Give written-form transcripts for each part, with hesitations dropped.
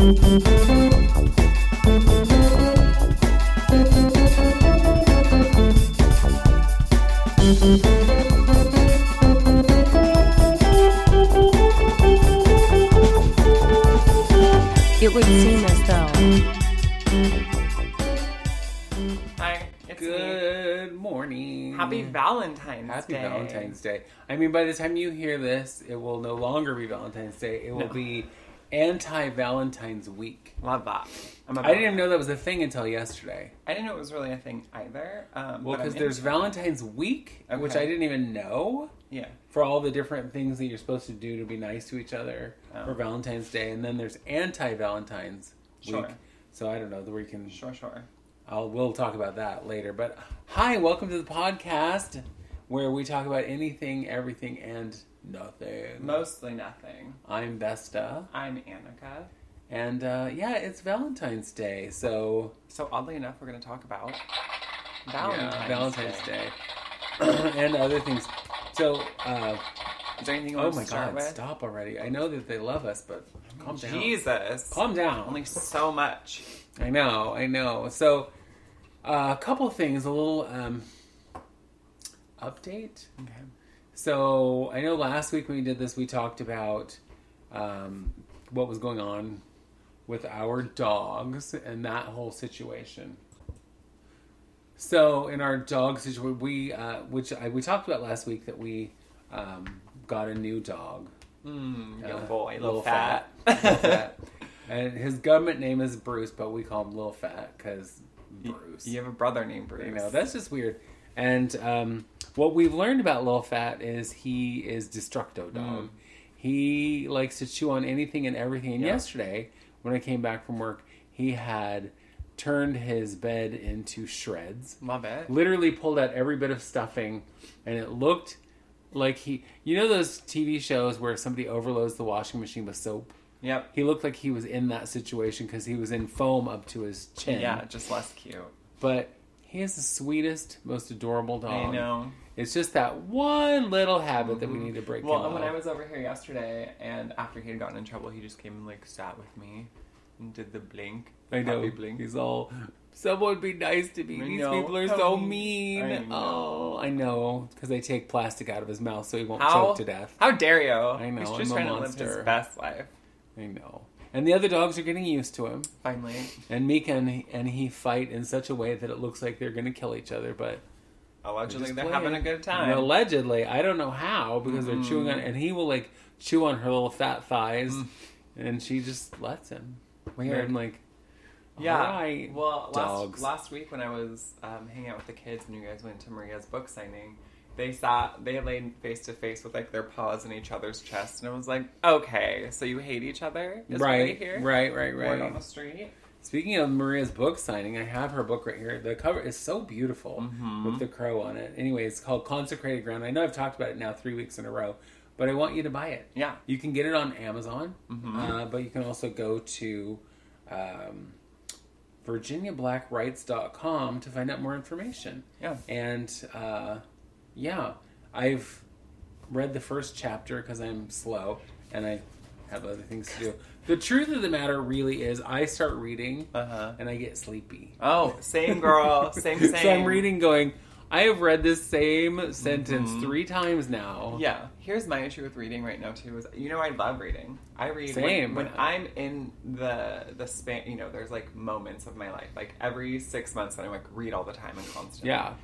It would seem as though. Hi, it's Good morning. Happy Valentine's Happy Day. Valentine's Day. I mean, by the time you hear this, it will no longer be Valentine's Day. It will be Anti-Valentine's Week. Love that. I didn't even know that was a thing until yesterday. I didn't know it was really a thing either. Well, because there's Valentine's Week, which I didn't even know. Yeah. For all the different things that you're supposed to do to be nice to each other for Valentine's Day. And then there's Anti-Valentine's Week. So I don't know, we can... Sure. We'll talk about that later. But hi, welcome to the podcast where we talk about anything, everything, and nothing. Mostly nothing. I'm Vesta. I'm Annika. And it's Valentine's Day. So oddly enough, we're going to talk about Valentine's Day. And other things. So, is there anything you want to start with? Stop already. I know that they love us, but calm down. Jesus. Calm down. Only so much. I know. So, a couple things, a little update. Okay. So, I know last week when we did this, we talked about what was going on with our dogs and that whole situation. So, in our dog situation, we talked about last week that we got a new dog. Young boy, Little fat. Little Fat. And his government name is Bruce, but we call him Little Fat because Bruce. You have a brother named Bruce. You know, that's just weird. And what we've learned about Little Fat is he is destructo dog. He likes to chew on anything and everything. And yesterday, when I came back from work, he had turned his bed into shreds. Love it. Literally pulled out every bit of stuffing, and it looked like you know those TV shows where somebody overloads the washing machine with soap? Yep. He looked like he was in that situation because he was in foam up to his chin. Yeah, just less cute. But he is the sweetest, most adorable dog. I know. It's just that one little habit that we need to break him Well, when of. I was over here yesterday, and after he had gotten in trouble, he just came and sat with me and did the blink. I know. Happy blink. He's all, someone be nice to me. These people are so mean. I know. Because they take plastic out of his mouth so he won't choke to death. How dare you? I know. He's just trying to live his best life. I know. And the other dogs are getting used to him. Finally. And Mika and he fight in such a way that it looks like they're going to kill each other, but... Allegedly, they're having a good time. And allegedly. I don't know how, because they're chewing on... And he will, chew on her little fat thighs, and she just lets him. Weird. And I'm yeah. Alright, well, dogs. last week when I was hanging out with the kids and you guys went to Maria's book signing, they laid face to face with their paws in each other's chest, and I was like, okay, so you hate each other? Is what I hear? Right. Word on the street. Speaking of Maria's book signing, I have her book right here. The cover is so beautiful with the crow on it. Anyway, it's called Consecrated Ground. I know I've talked about it now 3 weeks in a row, but I want you to buy it. Yeah. You can get it on Amazon, but you can also go to VirginiaBlackWrites.com to find out more information. Yeah. And, I've read the first chapter because I'm slow and I have other things to do. The truth of the matter really is I start reading and I get sleepy. Oh, same girl. Same. So I'm reading going, I have read this same sentence 3 times now. Yeah. Here's my issue with reading right now, too, is, I love reading. I read Same. When I'm in the span, there's, moments of my life. Every 6 months, and I, read all the time and constantly. Yeah.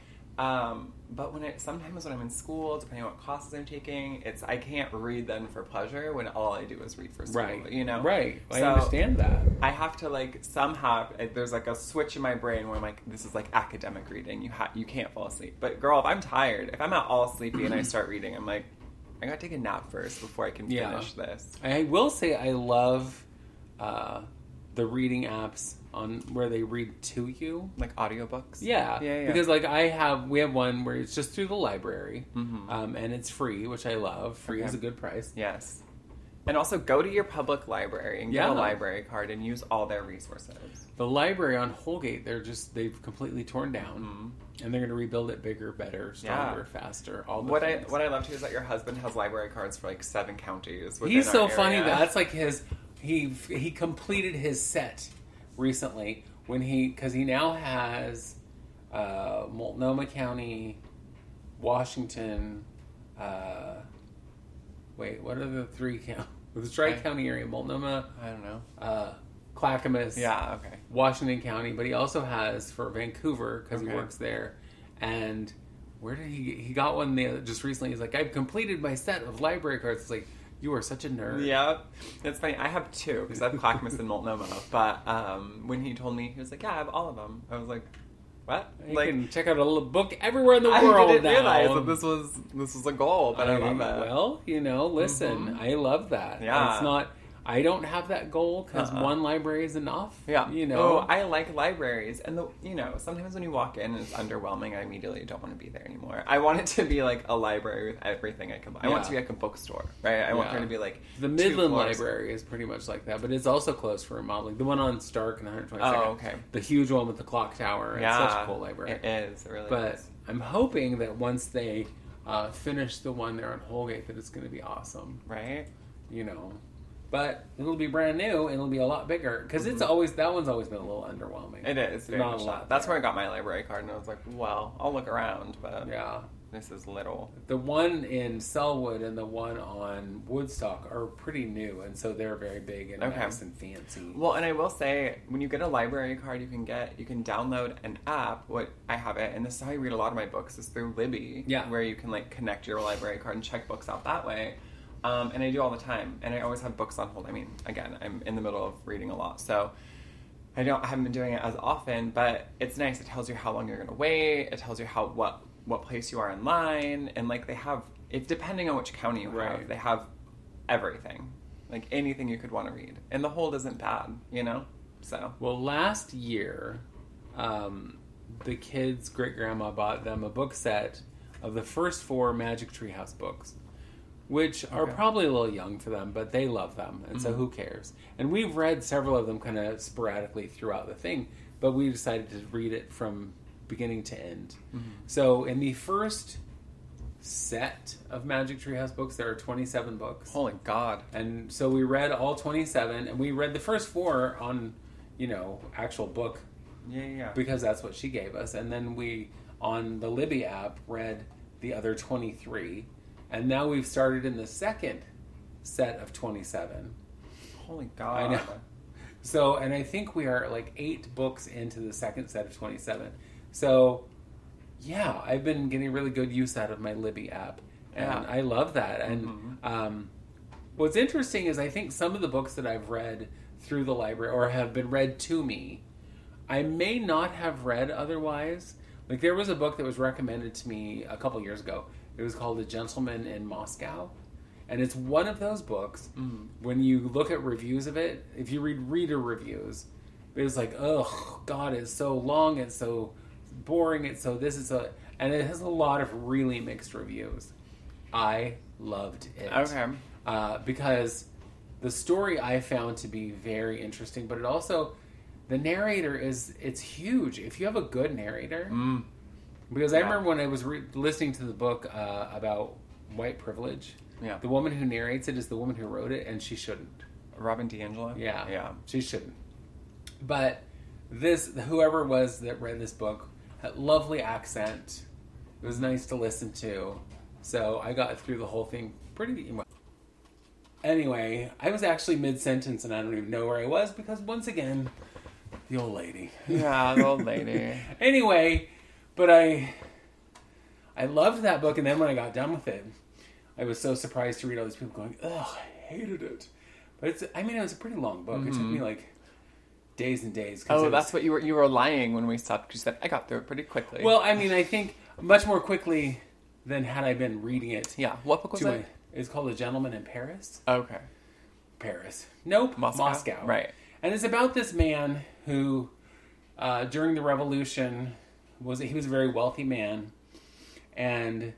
But sometimes when I'm in school, depending on what classes I'm taking, I can't read then for pleasure when all I do is read for school. Right. Right. So I understand that. I have to somehow there's a switch in my brain where I'm this is academic reading. You can't fall asleep. But girl, if I'm tired, if I'm not all sleepy and I start reading, I'm I gotta take a nap first before I can finish this. I will say I love the reading apps on where they read to you, audiobooks. Yeah. Because we have one where it's just through the library, and it's free, which I love. Free is a good price. Yes. And also go to your public library and get a library card and use all their resources. The library on Holgate, they've completely torn down, and they're going to rebuild it bigger, better, stronger, faster. All the what I love too is that your husband has library cards for 7 counties. He's so area. funny. That's his he completed his set recently because he now has Multnomah County, Washington. What are the three counties? The Tri-County area, Multnomah. I don't know. Clackamas. Yeah, okay. Washington County, but he also has for Vancouver because he Okay. works there. And where did he got one just recently? He's like, I've completed my set of library cards. It's like, you are such a nerd. Yeah, it's funny. I have two because I have Clackamas and Multnomah. But when he told me, he was like, "Yeah, I have all of them." I was like, "What?" You like, can check out a little book everywhere in the I world didn't now. realize that this was a goal, but I love it. Well, listen, I love that. Yeah. It's not. I don't have that goal because one library is enough. Yeah. Oh, I like libraries, and sometimes when you walk in and it's underwhelming, I immediately don't want to be there anymore. I want it to be like a library with everything I can buy. I want it to be like a bookstore, right? I want there to be like the Midland Library is pretty much like that, but it's also closed for remodeling. The one on Stark and 122nd. Oh, okay. The huge one with the clock tower. It's such a cool library. It is. It really but is. I'm hoping that once they finish the one there on Holgate, that it's going to be awesome, right? But it'll be brand new and it'll be a lot bigger because that one's always been a little underwhelming. It is very not much a lot. That's where I got my library card, and I was like, well, I'll look around, but yeah, this is little. The one in Selwood and the one on Woodstock are pretty new, and so they're very big and nice and fancy. Well, and I will say, when you get a library card, you can download an app. What I have it, and this is how I read a lot of my books, is through Libby, where you can like connect your library card and check books out that way. And I do all the time, and I always have books on hold. I mean, again, I'm in the middle of reading a lot, so I haven't been doing it as often, but it's nice. It tells you how long you're going to wait. It tells you what place you are in line, and like they have, depending on which county you have, they have everything, like anything you could want to read, and the hold isn't bad, So well, last year, the kids' great grandma bought them a book set of the first 4 Magic Treehouse books, which are probably a little young for them, but they love them, and so who cares? And we've read several of them kind of sporadically throughout the thing, but we decided to read it from beginning to end. So in the first set of Magic Treehouse books, there are 27 books. Holy God. And so we read all 27, and we read the first 4 on, actual book. Yeah. Because that's what she gave us. And then we, on the Libby app, read the other 23. And now we've started in the second set of 27. Holy God. I know. So, and I think we are like 8 books into the second set of 27. So, yeah, I've been getting really good use out of my Libby app. And I love that. And what's interesting is I think some of the books that I've read through the library or have been read to me, I may not have read otherwise. Like there was a book that was recommended to me a couple years ago. It was called A Gentleman in Moscow. And it's one of those books, when you look at reviews of it, if you read reader reviews, it's like, oh, God, it's so long, it's so boring, it's so this, and it has a lot of really mixed reviews. I loved it. Okay. Because the story I found to be very interesting, but it also, the narrator it's huge. If you have a good narrator... Because I remember when I was listening to the book about white privilege, the woman who narrates it is the woman who wrote it, and she shouldn't. Robin DiAngelo? Yeah. She shouldn't. But whoever it was that read this book, had lovely accent. It was nice to listen to. So I got through the whole thing pretty well. Anyway, I was actually mid-sentence, and I don't even know where I was, because once again, the old lady. Yeah, the old lady. Anyway... But I loved that book, and then when I got done with it, I was so surprised to read all these people going, ugh, I hated it. But it was a pretty long book. It took me like days and days. That's what you were lying when we stopped. You said, I got through it pretty quickly. Well, I think much more quickly than had I been reading it. Yeah. What book was it? It's called A Gentleman in Paris. Okay. Paris. Nope. Moscow. Right. And it's about this man who, during the revolution... he was a very wealthy man, and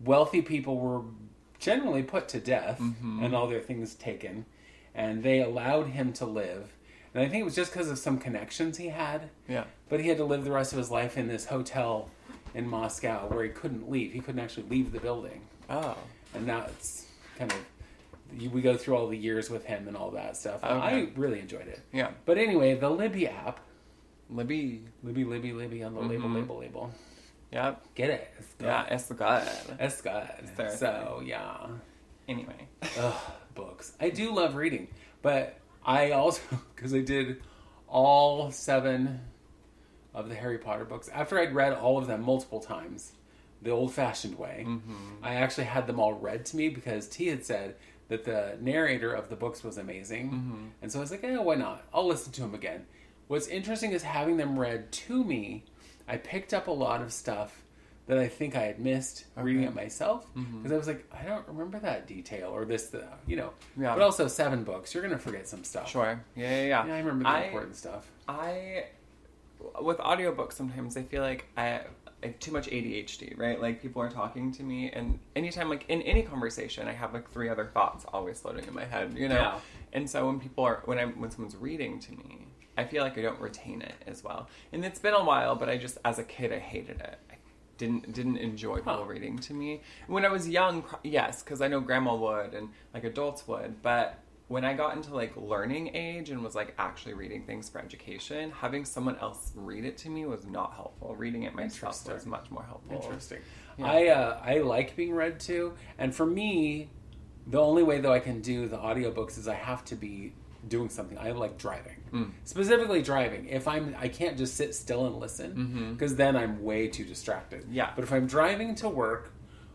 wealthy people were generally put to death and all their things taken, and they allowed him to live. And I think it was just because of some connections he had. Yeah. But he had to live the rest of his life in this hotel in Moscow where he couldn't leave. He couldn't actually leave the building. Oh. And now it's kind of we go through all the years with him and all that stuff. Okay. I really enjoyed it. Yeah. But anyway, the Libby app. Libby On the label. Yep. Get it. It's good. Yeah, it's good. It's good. So, yeah. Anyway. Ugh, books. I do love reading. But I also, because I did all 7 of the Harry Potter books, after I'd read all of them multiple times, the old-fashioned way, I actually had them all read to me because T had said that the narrator of the books was amazing. And so I was like, why not? I'll listen to him again. What's interesting is having them read to me, I picked up a lot of stuff that I think I had missed reading it myself. Because I was like, I don't remember that detail or this, you know. Yeah. But also 7 books, you're going to forget some stuff. Sure. Yeah, I remember the important stuff. With audiobooks, sometimes I feel like I have too much ADHD, right? Like, people are talking to me, and anytime, like, in any conversation, I have, like, 3 other thoughts always floating in my head, you know? Yeah. And so when someone's reading to me, I feel like I don't retain it as well. And it's been a while, but I just, as a kid, I hated it. I didn't enjoy people reading to me. When I was young, yes, because I know grandma would and, like, adults would, but when I got into, like, learning age and was, like, actually reading things for education, having someone else read it to me was not helpful. Reading it myself was much more helpful. Interesting. Yeah. I like being read to, and for me, the only way, though, I can do the audiobooks is I have to be doing something. I like driving. Specifically driving. If I can't just sit still and listen, because then I'm way too distracted. Yeah. But if I'm driving to work,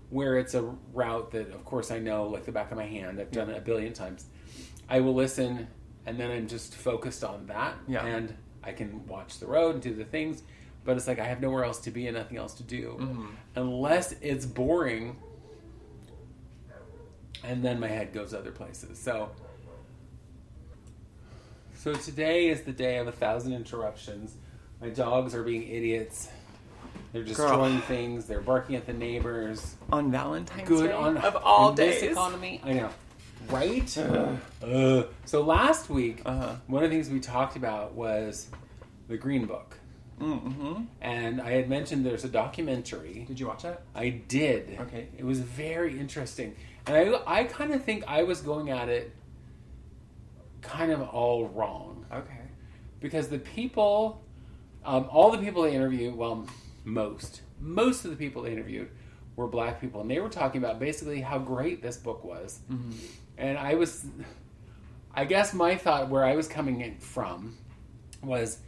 where it's a route that, of course, I know like the back of my hand, I've done it a billion times, I will listen, and then I'm just focused on that, and I can watch the road and do the things, but it's like I have nowhere else to be and nothing else to do. Unless it's boring, and then my head goes other places. So today is the day of 1,000 interruptions. My dogs are being idiots. They're destroying things. They're barking at the neighbors. On Valentine's Day? Of all days. This economy? I know. Right? So last week, one of the things we talked about was the Green Book. And I had mentioned there's a documentary. Did you watch it? I did. Okay. It was very interesting. And I kind of think I was going at it kind of all wrong. Okay. Because the people, all the people they interviewed, well, most of the people they interviewed were black people. And they were talking about basically how great this book was. And I guess my thought where I was coming in from was,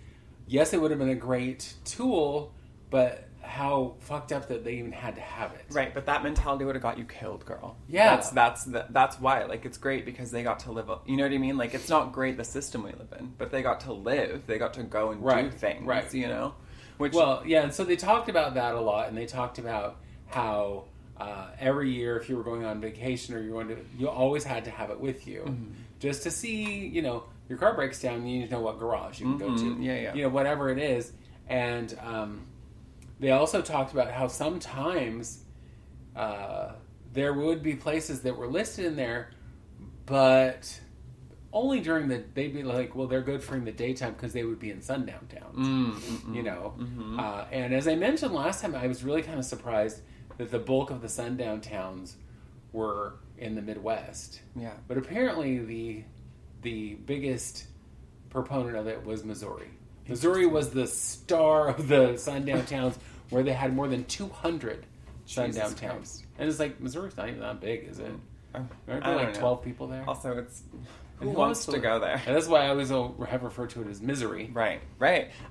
yes, it would have been a great tool, but how fucked up that they even had to have it. Right, but that mentality would have got you killed, girl. Yeah. That's why. Like, it's great because they got to live, you know what I mean? Like, it's not great the system we live in, but they got to live. They got to go and do things, you know? And so they talked about that a lot, and they talked about how every year if you were going on vacation or you always had to have it with you. Just to see, you know, your car breaks down, you need to know what garage you can go to. Yeah. You know, whatever it is. And they also talked about how sometimes there would be places that were listed in there, but only during they'd be like, well, they're good for in the daytime because they would be in sundown towns, you know. And as I mentioned last time, I was really kind of surprised that the bulk of the sundown towns were in the Midwest. Yeah. But apparently the biggest proponent of it was Missouri. Missouri was the star of the sundown towns, where they had more than 200 sundown towns. And it's like, Missouri's not even that big, is it? Aren't there like 12 people there? Also, who wants to go there? And that's why I always have referred to it as misery. Right.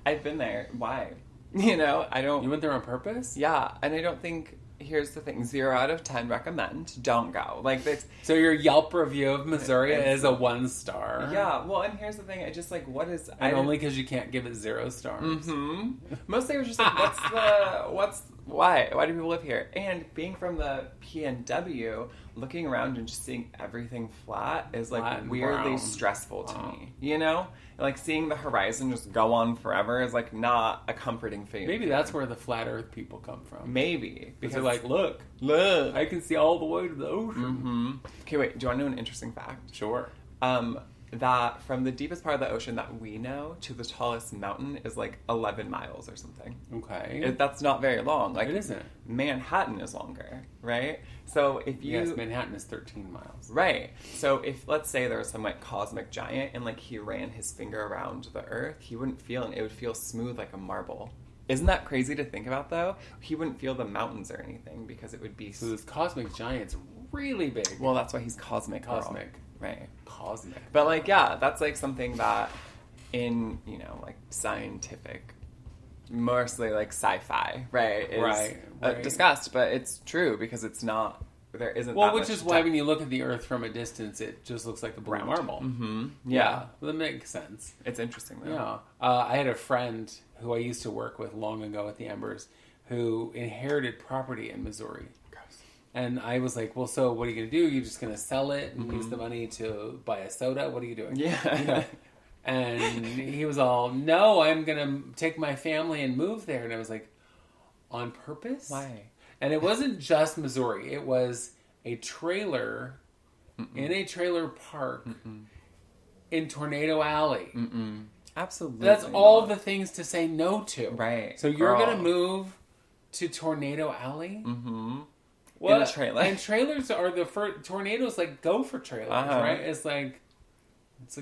I've been there. Why? You know, I don't... You went there on purpose? Yeah, and I don't think... Here's the thing, 0 out of 10 recommend. Don't go. Like this. So your Yelp review of Missouri is a 1 star. Yeah, well, and here's the thing, I just like, what is... And only because you can't give it 0 stars. Mostly I was just like, why? Why do people live here? And being from the PNW, looking around and just seeing everything flat is like weirdly stressful to me. You know? Like seeing the horizon just go on forever is like not a comforting feeling. Maybe that's where the flat earth people come from. Maybe. Because they're like, look, I can see all the way to the ocean. Okay, wait, do you want to know an interesting fact? Sure. that from the deepest part of the ocean that we know to the tallest mountain is like 11 miles or something. Okay. That's not very long. Like, it isn't. Manhattan is longer, right? So if you... Yes, Manhattan is 13 miles. Right. So if, let's say there was some, like, cosmic giant and, like, he ran his finger around the Earth, he wouldn't feel it. It would feel smooth like a marble. Isn't that crazy to think about, though? He wouldn't feel the mountains or anything because it would be... So this cosmic giant's really big. Well, that's why he's cosmic. Cosmic. Girl. Right. Cosmic. But, like, yeah, that's, like, something that in, you know, like, scientific, mostly, like, sci-fi, right, is right. discussed. But it's true because it's not, there isn't well, that which much is why when you look at the Earth from a distance, it just looks like a blue Round. marble. Mm-hmm. Yeah. Well, that makes sense. It's interesting, though. Yeah. I had a friend who I used to work with long ago at the Embers who inherited property in Missouri. And I was like, well, so what are you going to do? You're just going to sell it and use the money to buy a soda? What are you doing? Yeah. You know? And he was all, no, I'm going to take my family and move there. And I was like, on purpose? Why? And it wasn't just Missouri. It was a trailer in a trailer park in Tornado Alley. Absolutely. That's all the things to say no to. Right. So you're going to move to Tornado Alley? Mm-hmm. What? In a trailer. And trailers are the first... Tornadoes, like, go for trailers, right? It's like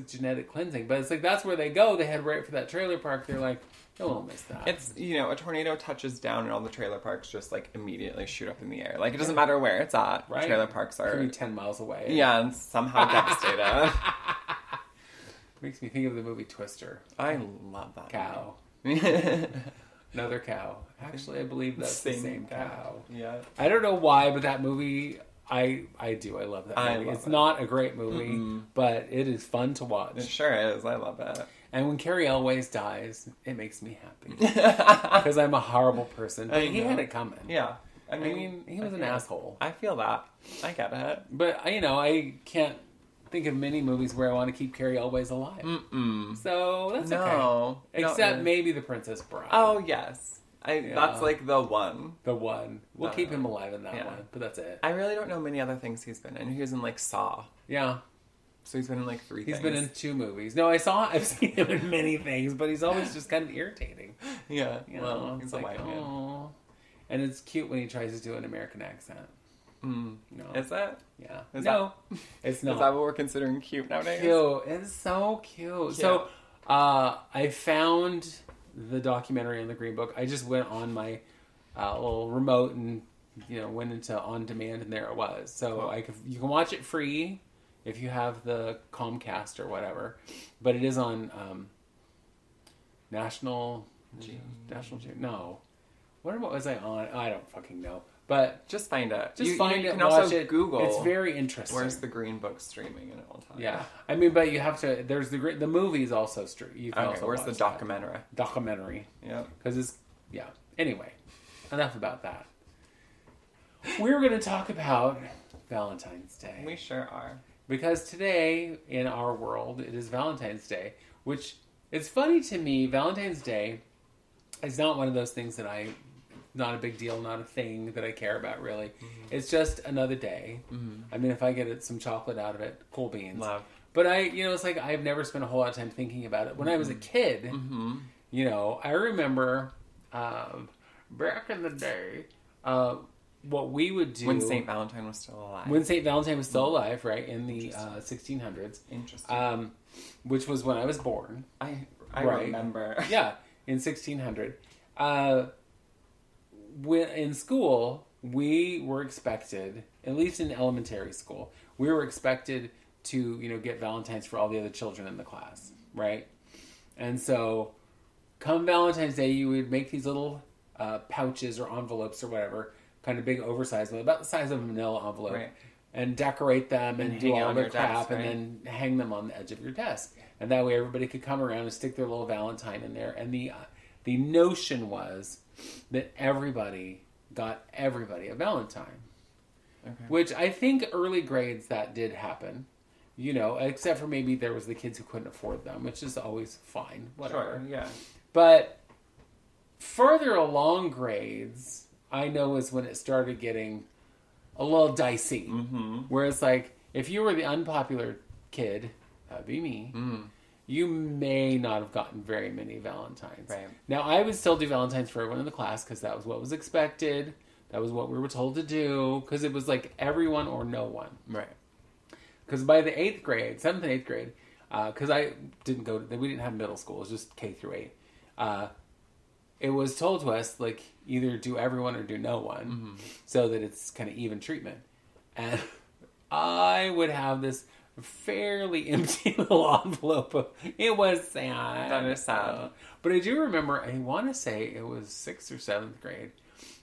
genetic cleansing. But it's like, that's where they go. They head right for that trailer park. They're like, no one will miss that. It's, you know, a tornado touches down and all the trailer parks just, like, immediately shoot up in the air. Like, it doesn't matter where it's at. Right. Trailer parks are... Could be 10 miles away. Yeah, and somehow devastated. Makes me think of the movie Twister. I love that Cow. movie. Another cow. Actually, I believe that's the same cow. Yeah. I don't know why, but that movie, I do. I love that movie. It's not a great movie, but it is fun to watch. It sure is. I love it. And when Carrie Elways dies, it makes me happy. Because I'm a horrible person. But he had it coming. Yeah. I mean he was an asshole. I feel that. I get it. But, you know, I can't think of many movies where I want to keep Carrie Elways alive. So that's okay. Except maybe The Princess Bride. Oh, yes. That's like the one. The one. We'll keep him alive in that one, but that's it. I really don't know many other things he's been in. He was in, like, Saw. Yeah. So he's been in, like, 3 things. He's been in 2 movies. No, I've seen him in many things, but he's always just kind of irritating. Yeah. You well, know, he's a white man. And it's cute when he tries to do an American accent. No. Is that? Yeah. It's not. Is that what we're considering cute nowadays? Cute. It's so cute. So, I found the documentary on the Green Book. I just went on my little remote and, you know, went into on demand, and there it was. So you can watch it free if you have the Comcast or whatever. But it is on National Geographic. No. What was I on? I don't fucking know. But just find it. Just find it. You can watch also it. Google. It's very interesting. Where's the Green Book streaming, and it will tell you. Yeah, I mean, but you have to. There's the movie's also you can also where's the documentary? Documentary. Yeah, because it's Anyway, enough about that. We're going to talk about Valentine's Day. We sure are. Because today in our world it is Valentine's Day, which it's funny to me. Valentine's Day is not one of those things that not a big deal, not a thing that I care about, really. Mm-hmm. It's just another day. Mm-hmm. I mean, if I get some chocolate out of it, cool beans. Love. But it's like I've never spent a whole lot of time thinking about it. When I was a kid, I remember back in the day, what we would do... When St. Valentine was still alive. When St. Valentine was still alive, right, in the 1600s. Interesting. Which was when I was born. I remember. Yeah, in 1600. In school, we were expected, at least in elementary school, we were expected to, get Valentines for all the other children in the class, right? And so, come Valentine's Day, you would make these little pouches or envelopes or whatever, kind of big, oversized, about the size of a manila envelope, right, and decorate them and do all their crap, desk, right, and then hang them on the edge of your desk. And that way everybody could come around and stick their little Valentine in there. And the notion was that everybody got everybody a Valentine. Okay. Which I think early grades that did happen. Except for maybe there was the kids who couldn't afford them, which is always fine. Whatever. Sure, yeah. But further along grades, I know is when it started getting a little dicey. Mm-hmm. Where it's like, if you were the unpopular kid that'd be me, Mm. you may not have gotten very many Valentines. Right. Now, I would still do Valentines for everyone in the class because that was what was expected. That was what we were told to do because it was like everyone or no one. Right. Because by the 8th grade, 7th and 8th grade, because I didn't we didn't have middle school, it was just K through 8. It was told to us, like, either do everyone or do no one, so that it's kind of even treatment. And I would have this fairly empty little envelope. It was sad. That is sad. But I do remember, I want to say it was 6th or 7th grade,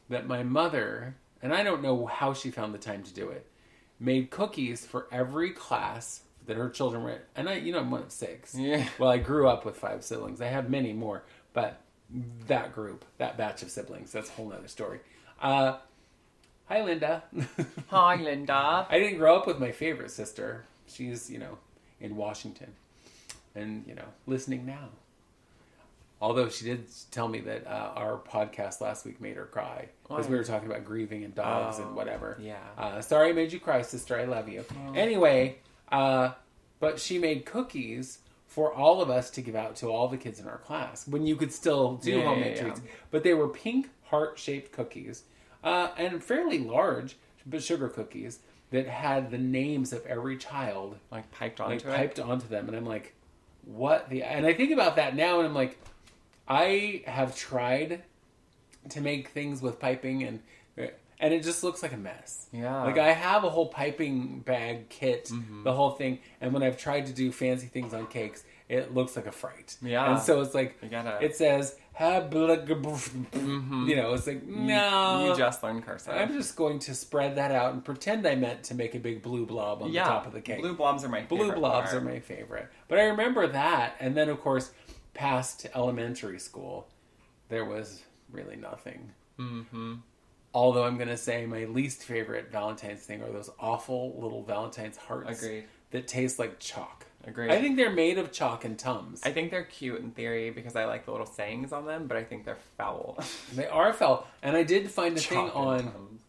that my mother, and I don't know how she found the time to do it, made cookies for every class that her children were in. And I'm one of 6. Yeah. Well, I grew up with 5 siblings. I have many more, but that group, that batch of siblings, that's a whole nother story. Hi, Linda. Hi, Linda. I didn't grow up with my favorite sister. She's, in Washington and, listening now. Although she did tell me that our podcast last week made her cry because we were talking about grieving and dogs and whatever. Yeah. Sorry I made you cry, sister. I love you. Anyway, but she made cookies for all of us to give out to all the kids in our class when you could still do homemade treats. But they were pink heart-shaped cookies and fairly large, but sugar cookies that had the names of every child Like piped onto them. And I'm like, what the... And I think about that now and I'm like, I have tried to make things with piping and it just looks like a mess. Yeah. Like I have a whole piping bag kit, the whole thing, and when I've tried to do fancy things on cakes, it looks like a fright. Yeah. And so it's like, it says, it's like, no. You just learned cursive. I'm just going to spread that out and pretend I meant to make a big blue blob on the top of the cake. Blue blobs are my favorite. Blue blobs are my favorite. But I remember that, and then of course, past elementary school, there was really nothing. Mm-hmm. Although I'm going to say my least favorite Valentine's thing are those awful little Valentine's hearts that taste like chalk. Agreed. I think they're made of chalk and Tums. I think they're cute in theory because I like the little sayings on them, but I think they're foul. They are foul. And I did find a thing on...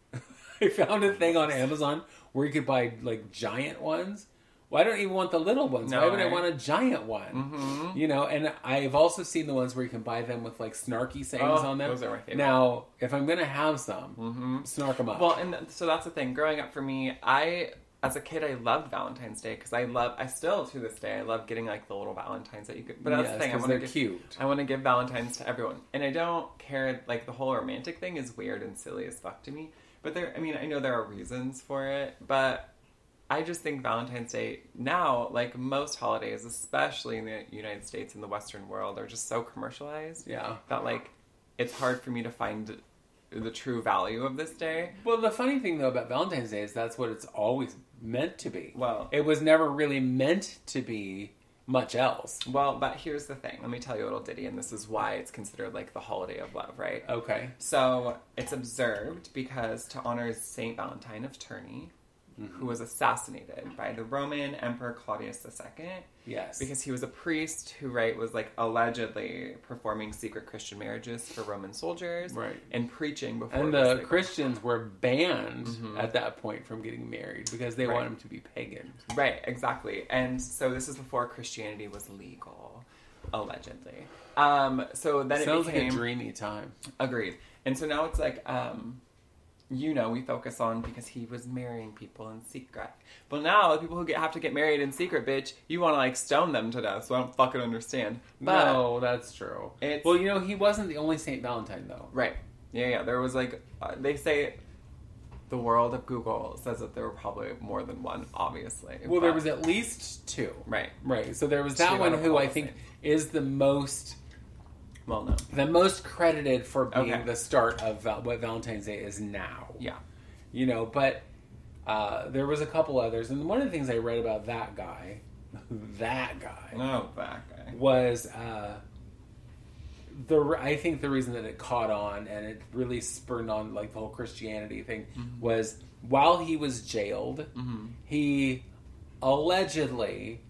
I found a thing on Amazon where you could buy like giant ones. Well, I don't even want the little ones. No, why would I want a giant one? And I've also seen the ones where you can buy them with like snarky sayings on them. Those are my favorite. Now, if I'm going to have some, snark them up. Well, and so that's the thing. Growing up for me, as a kid, I loved Valentine's Day because I still to this day, I love getting like the little Valentines that you could. But that's the thing. They're cute. I want to give Valentines to everyone, and I don't care. Like the whole romantic thing is weird and silly as fuck to me. But I know there are reasons for it, but I just think Valentine's Day now, like most holidays, especially in the United States and the Western world, are just so commercialized. Yeah. That like it's hard for me to find the true value of this day. Well, the funny thing though about Valentine's Day is that's what it's always meant to be. Well, it was never really meant to be much else. Well, but here's the thing. Let me tell you a little ditty, and this is why it's considered like the holiday of love, right? Okay. So it's observed because to honor Saint Valentine of Terni, who was assassinated by the Roman Emperor Claudius II. Yes. Because he was a priest who, was like allegedly performing secret Christian marriages for Roman soldiers. Right. And preaching before. And the Christians were banned at that point from getting married because they want them to be pagan. Right, exactly. And so this is before Christianity was legal, allegedly. So then Sounds it became like a dreamy time. Agreed. And so now it's like, we focus on because he was marrying people in secret. But now the people who have to get married in secret, bitch, you want to like stone them to death. So I don't fucking understand. But no, that's true. Well, he wasn't the only Saint Valentine though. Right. Yeah. There was like they say the world of Google says that there were probably more than one. Obviously. Well, there was at least 2. Right. Right. So there was that one who I think is the most. Well, no. The most credited for being the start of what Valentine's Day is now. Yeah. But there was a couple others. And one of the things I read about that guy was I think the reason that it caught on and it really spurred on like the whole Christianity thing was while he was jailed, he allegedly...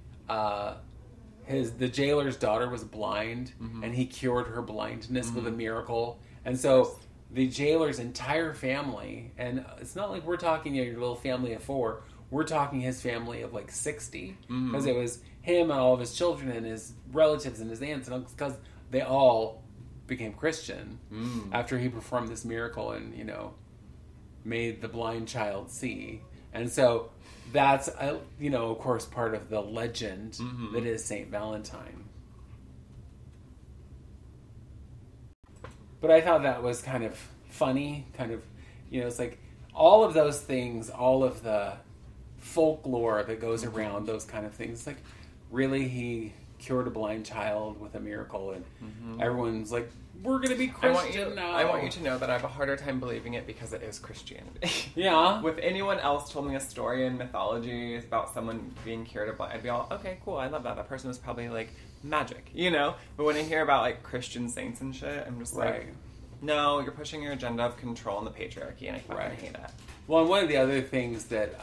the jailer's daughter was blind, and he cured her blindness with a miracle. And so the jailer's entire family, and it's not like we're talking your little family of 4, we're talking his family of like 60, because it was him and all of his children and his relatives and his aunts and uncles, because they all became Christian after he performed this miracle and, you know, made the blind child see. And so that's, you know, of course, part of the legend that is St. Valentine. But I thought that was kind of funny, kind of, you know, it's like all of those things, all of the folklore that goes around those kind of things. Like, really, he cured a blind child with a miracle, and everyone's like, we're going to be Christian now. I want you to know that I have a harder time believing it because it is Christianity. Yeah. If anyone else told me a story in mythology about someone being cured of blind, I'd be all, okay, cool, I love that. That person was probably, like, magic, you know? But when I hear about, like, Christian saints and shit, I'm just like, no, you're pushing your agenda of control and the patriarchy, and I fucking hate it. Well, and one of the other things that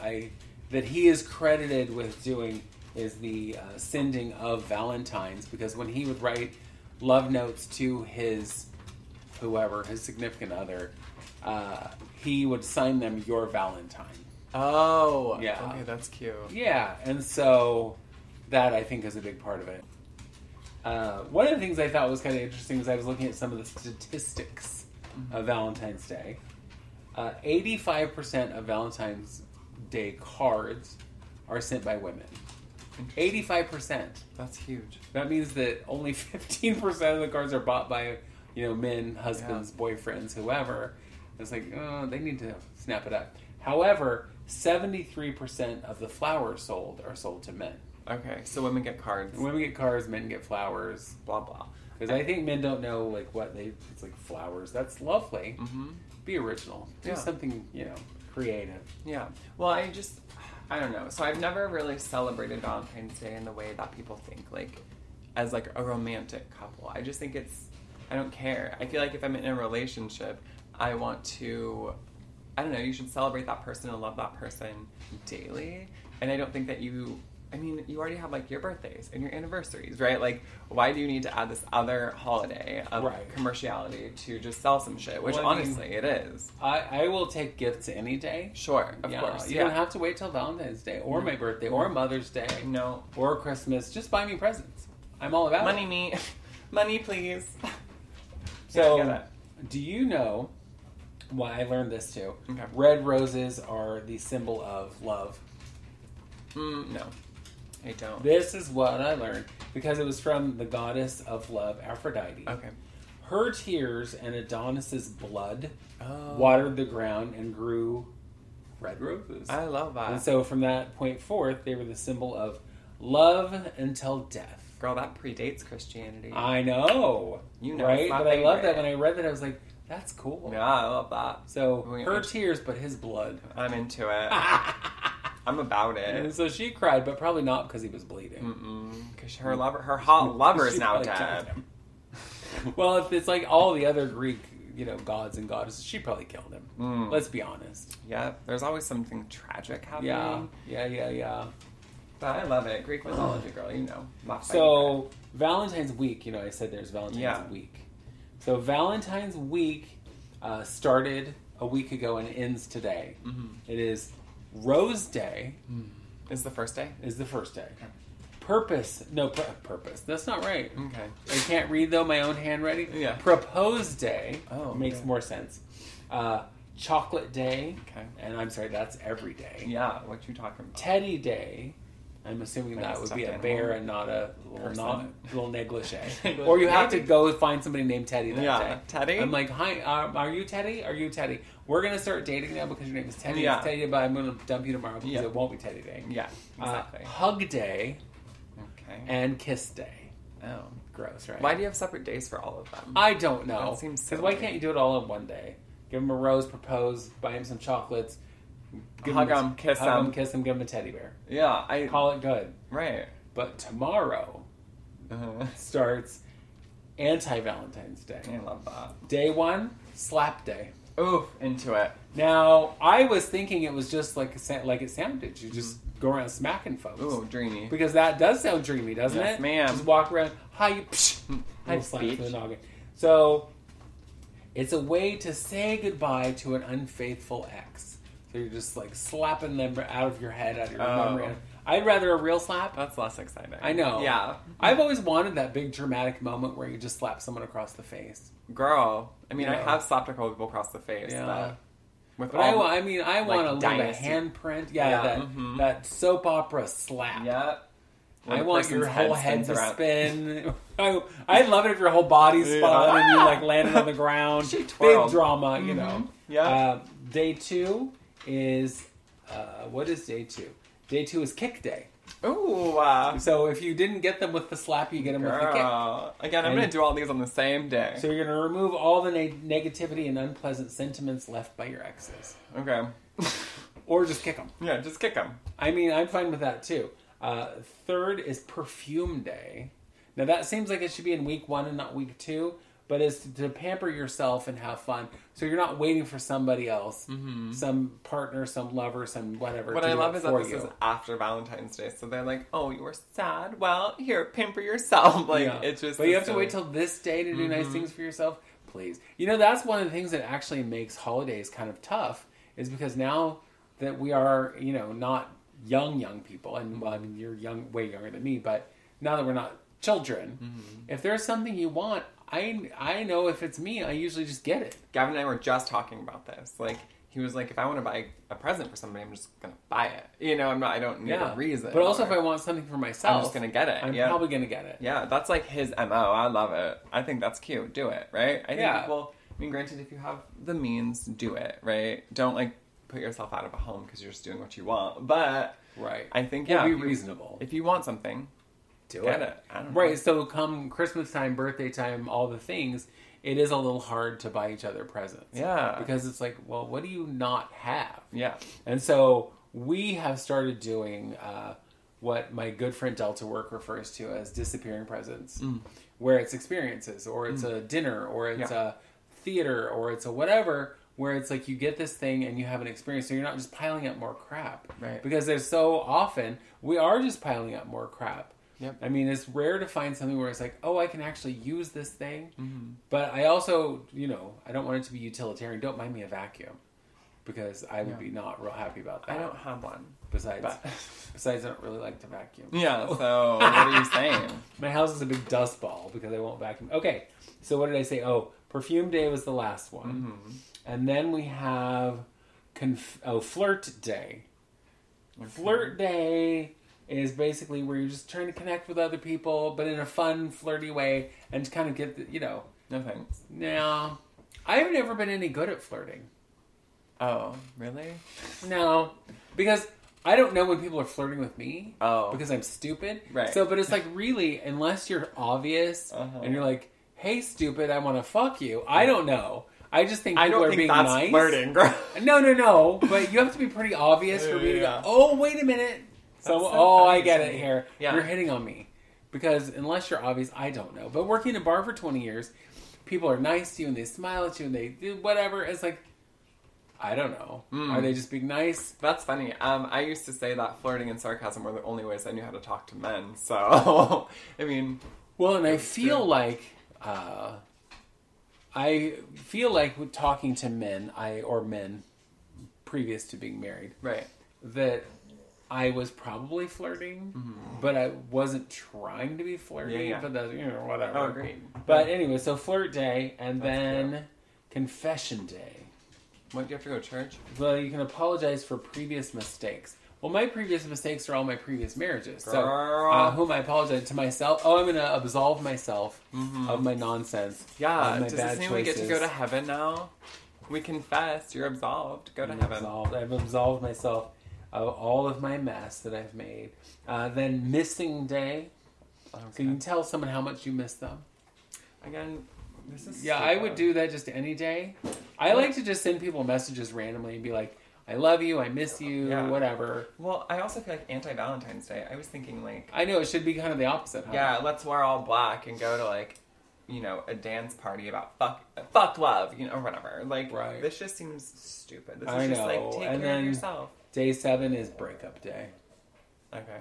he is credited with doing is the sending of Valentines, because when he would write love notes to his significant other, he would sign them "Your Valentine." Oh, yeah. Okay, that's cute. Yeah, and so that I think is a big part of it. One of the things I thought was kind of interesting was I was looking at some of the statistics of Valentine's Day. 85% of Valentine's Day cards are sent by women. 85%. That's huge. That means that only 15% of the cards are bought by, you know, men, husbands, boyfriends, whoever. It's like, oh, they need to snap it up. However, 73% of the flowers sold are sold to men. Okay, so women get cards. Women get cards, men get flowers. Blah, blah. Because I think men don't know, like, it's like flowers. That's lovely. Be original. Do something, you know, creative. Yeah. Well, I don't know. So I've never really celebrated Valentine's Day in the way that people think, like, as, like, a romantic couple. I just think I don't care. I feel like if I'm in a relationship, I want to, I don't know, you should celebrate that person and love that person daily. And I don't think that you already have, like, your birthdays and your anniversaries, right? Like, why do you need to add this other holiday of commerciality to just sell some shit? Which, honestly, it is. I will take gifts any day. Sure, of course. You don't have to wait till Valentine's Day or my birthday or Mother's Day. No. Or Christmas. Just buy me presents. I'm all about Money me. Money, please. So, do you know why I learned this too? Okay. Red roses are the symbol of love. No. I don't. This is what I learned because it was from the goddess of love, Aphrodite. Okay. Her tears and Adonis's blood watered the ground and grew red roses. I love that. And so from that point forth, they were the symbol of love until death. Girl, that predates Christianity. I know. You know, right? But I love that. When I read that, I was like, that's cool. Yeah, I love that. So her tears, but his blood. I'm into it. I'm about it. And so she cried, but probably not because he was bleeding. Because her hot lover is now dead. Well, if it's like all the other Greek, you know, gods and goddesses, she probably killed him. Let's be honest. Yeah, there's always something tragic happening. Yeah. But I love it. Greek mythology, girl, you know. So, Valentine's Week, you know, I said there's Valentine's Week. So, Valentine's Week started a week ago and ends today. It is Rose Day. Is the first day? Is the first day. Purpose. That's not right. Okay. I can't read, though, my own handwriting. Yeah. Propose Day. Oh, makes more sense. Chocolate Day. Okay. And I'm sorry, that's every day. Yeah, what you talking about? Teddy Day. I'm assuming that would be a bear and not a little negligee. Or you have to go find somebody named Teddy that day. Teddy? I'm like, hi, are you Teddy? Are you Teddy? We're going to start dating now because your name is Teddy. Yeah. It's Teddy, but I'm going to dump you tomorrow because it won't be Teddy Day. Yeah, exactly. Hug Day. Okay. And Kiss Day. Oh. Gross, right? Why do you have separate days for all of them? I don't know. That seems Because why can't you do it all in one day? Give him a rose, propose, buy him some chocolates. Hug him, kiss him, give him a teddy bear. Yeah, call it good. Right. But tomorrow starts Anti-Valentine's Day. I love that. Day 1, Slap Day. Ooh, into it. Now, I was thinking it was just like it sounded. You just go around smacking folks. Ooh, dreamy. Because that does sound dreamy, doesn't it? Yes, ma'am. Just walk around, hi, slap to the noggin. So, it's a way to say goodbye to an unfaithful ex. So you're just like slapping them out of your head, out of your memory. I'd rather a real slap. That's less exciting. I know. Yeah. I've always wanted that big dramatic moment where you just slap someone across the face. Girl. I mean, You I know. have slapped a couple people across the face. Yeah. With But all, I want to leave a dynasty. handprint. Yeah, That soap opera slap. Yep. Where I the want your person's whole head spins to around. spin. I'd love it if your whole body spun and you like landed on the ground. She Big twirled. drama, you know. Yeah. Day 2 is what is day 2? Day 2 is kick day. Ooh. So if you didn't get them with the slap, you get them with the kick. Girl. Again, I'm And- going to do all these on the same day. So you're going to remove all the negativity and unpleasant sentiments left by your exes, Okay. or just kick them. Yeah, just kick them. I mean, I'm fine with that too. Third is perfume day. Now that seems like it should be in week 1 and not week 2, but it's to pamper yourself and have fun. So you're not waiting for somebody else, some partner, some lover, some whatever. What to I do love it is that for this you. is after Valentine's Day, so they're like, "Oh, you were sad. Well, here, pamper yourself." Like Yeah. it just. But you is have to silly. wait till this day to do nice things for yourself, please. You know, that's one of the things that actually makes holidays kind of tough, is because now that we are, you know, not young people, and well, I mean, you're way younger than me, but now that we're not children, if there's something you want, I know if it's me, I usually just get it. Gavin and I were just talking about this. Like he was like, "If I want to buy a present for somebody, I'm just gonna buy it. You know, I don't need a reason. But also, or- if I want something for myself, I'm just gonna get it. I'm yeah. probably gonna get it. Yeah, that's like his MO. I love it. I think that's cute. Do it, right? I think, Yeah. well, I mean, granted, if you have the means, do it, right? Don't like put yourself out of a home because you're just doing what you want. But Right. I think, Well, yeah, be if you- reasonable. If you want something, Do get it. I don't know. Right. So come Christmas time, birthday time, all the things, it is a little hard to buy each other presents. Yeah. Because it's like, well, what do you not have? Yeah. And so we have started doing what my good friend Delta Work refers to as disappearing presents, where it's experiences, or it's a dinner, or it's a theater, or it's a whatever, where it's like you get this thing and you have an experience, so you're not just piling up more crap. Right. Because there's so often, we are just piling up more crap. Yep. I mean, it's rare to find something where it's like, oh, I can actually use this thing. But I also, you know, I don't want it to be utilitarian. Don't mind me a vacuum, because I would be not real happy about that. I don't have one. Besides, but- besides, I don't really like to vacuum. Yeah, so what are you saying? My house is a big dust ball because I won't vacuum. Okay, so what did I say? Oh, perfume day was the last one. And then we have flirt day. Okay. Flirt day is basically where you're just trying to connect with other people, but in a fun, flirty way, and to kind of get the, you know. No thanks. No, I've never been any good at flirting. Oh, really? No, because I don't know when people are flirting with me. Oh. Because I'm stupid. Right. So, but it's like, really, unless you're obvious and you're like, hey, stupid, I want to fuck you. I don't know. I just think people are being that's nice. flirting, girl. No. But you have to be pretty obvious for me to go, oh, wait a minute. So, That's so I funny get to it me. here. Yeah. You're hitting on me. Because unless you're obvious, I don't know. But working in a bar for 20 years, people are nice to you and they smile at you and they do whatever. It's like, I don't know. Are they just being nice? That's funny. I used to say that flirting and sarcasm were the only ways I knew how to talk to men. So, I mean... Well, and I feel like with talking to men, men previous to being married, Right. that I was probably flirting, but I wasn't trying to be flirty. Yeah. But that's, whatever. Oh, agreed. But anyway, so flirt day, and then confession day. What, do you have to go to church? Well, you can apologize for previous mistakes. Well, my previous mistakes are all my previous marriages. So, Girl. whom I apologize to myself. Oh, I'm going to absolve myself of my nonsense. Yeah, of my does bad this mean we get to choices. go to heaven now? We confess, you're absolved. Go to heaven. I've absolved myself of all of my mess that I've made. Then missing day. Okay. So you can tell someone how much you miss them. Again, this is Yeah, I would do that just any day. I like to just send people messages randomly and be like, I love you, I miss you, Yeah. whatever. Well, I also feel like Anti-Valentine's Day. I was thinking like, I know, it should be kind of the opposite, huh? yeah, let's wear all black and go to like, a dance party about fuck love, or whatever. Like, Right. this just seems stupid. This I is just know, like, take and care then- of yourself. Day 7 is breakup day. Okay.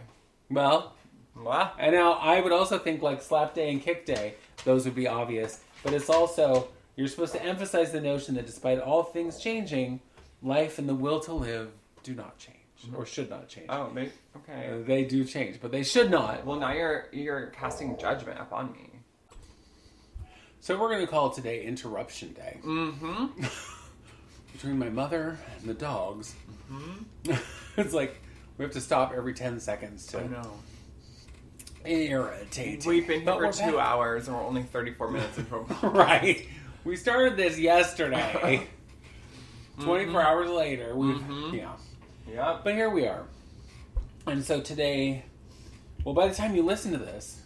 Well, Wow. and now I would also think like slap day and kick day, those would be obvious. But it's also, you're supposed to emphasize the notion that despite all things changing, life and the will to live do not change. or should not change. Oh, okay. They do change, but they should not. Well, now you're casting judgment upon me. So we're going to call today Interruption Day. Mm-hmm. Between my mother and the dogs. Mm-hmm. It's like we have to stop every 10 seconds to... I know. Irritating. We've been here for 2 hours and we're only 34 minutes into a Right. We started this yesterday. 24 hours later. We've... Yeah. Yep. But here we are. And so today... Well, by the time you listen to this...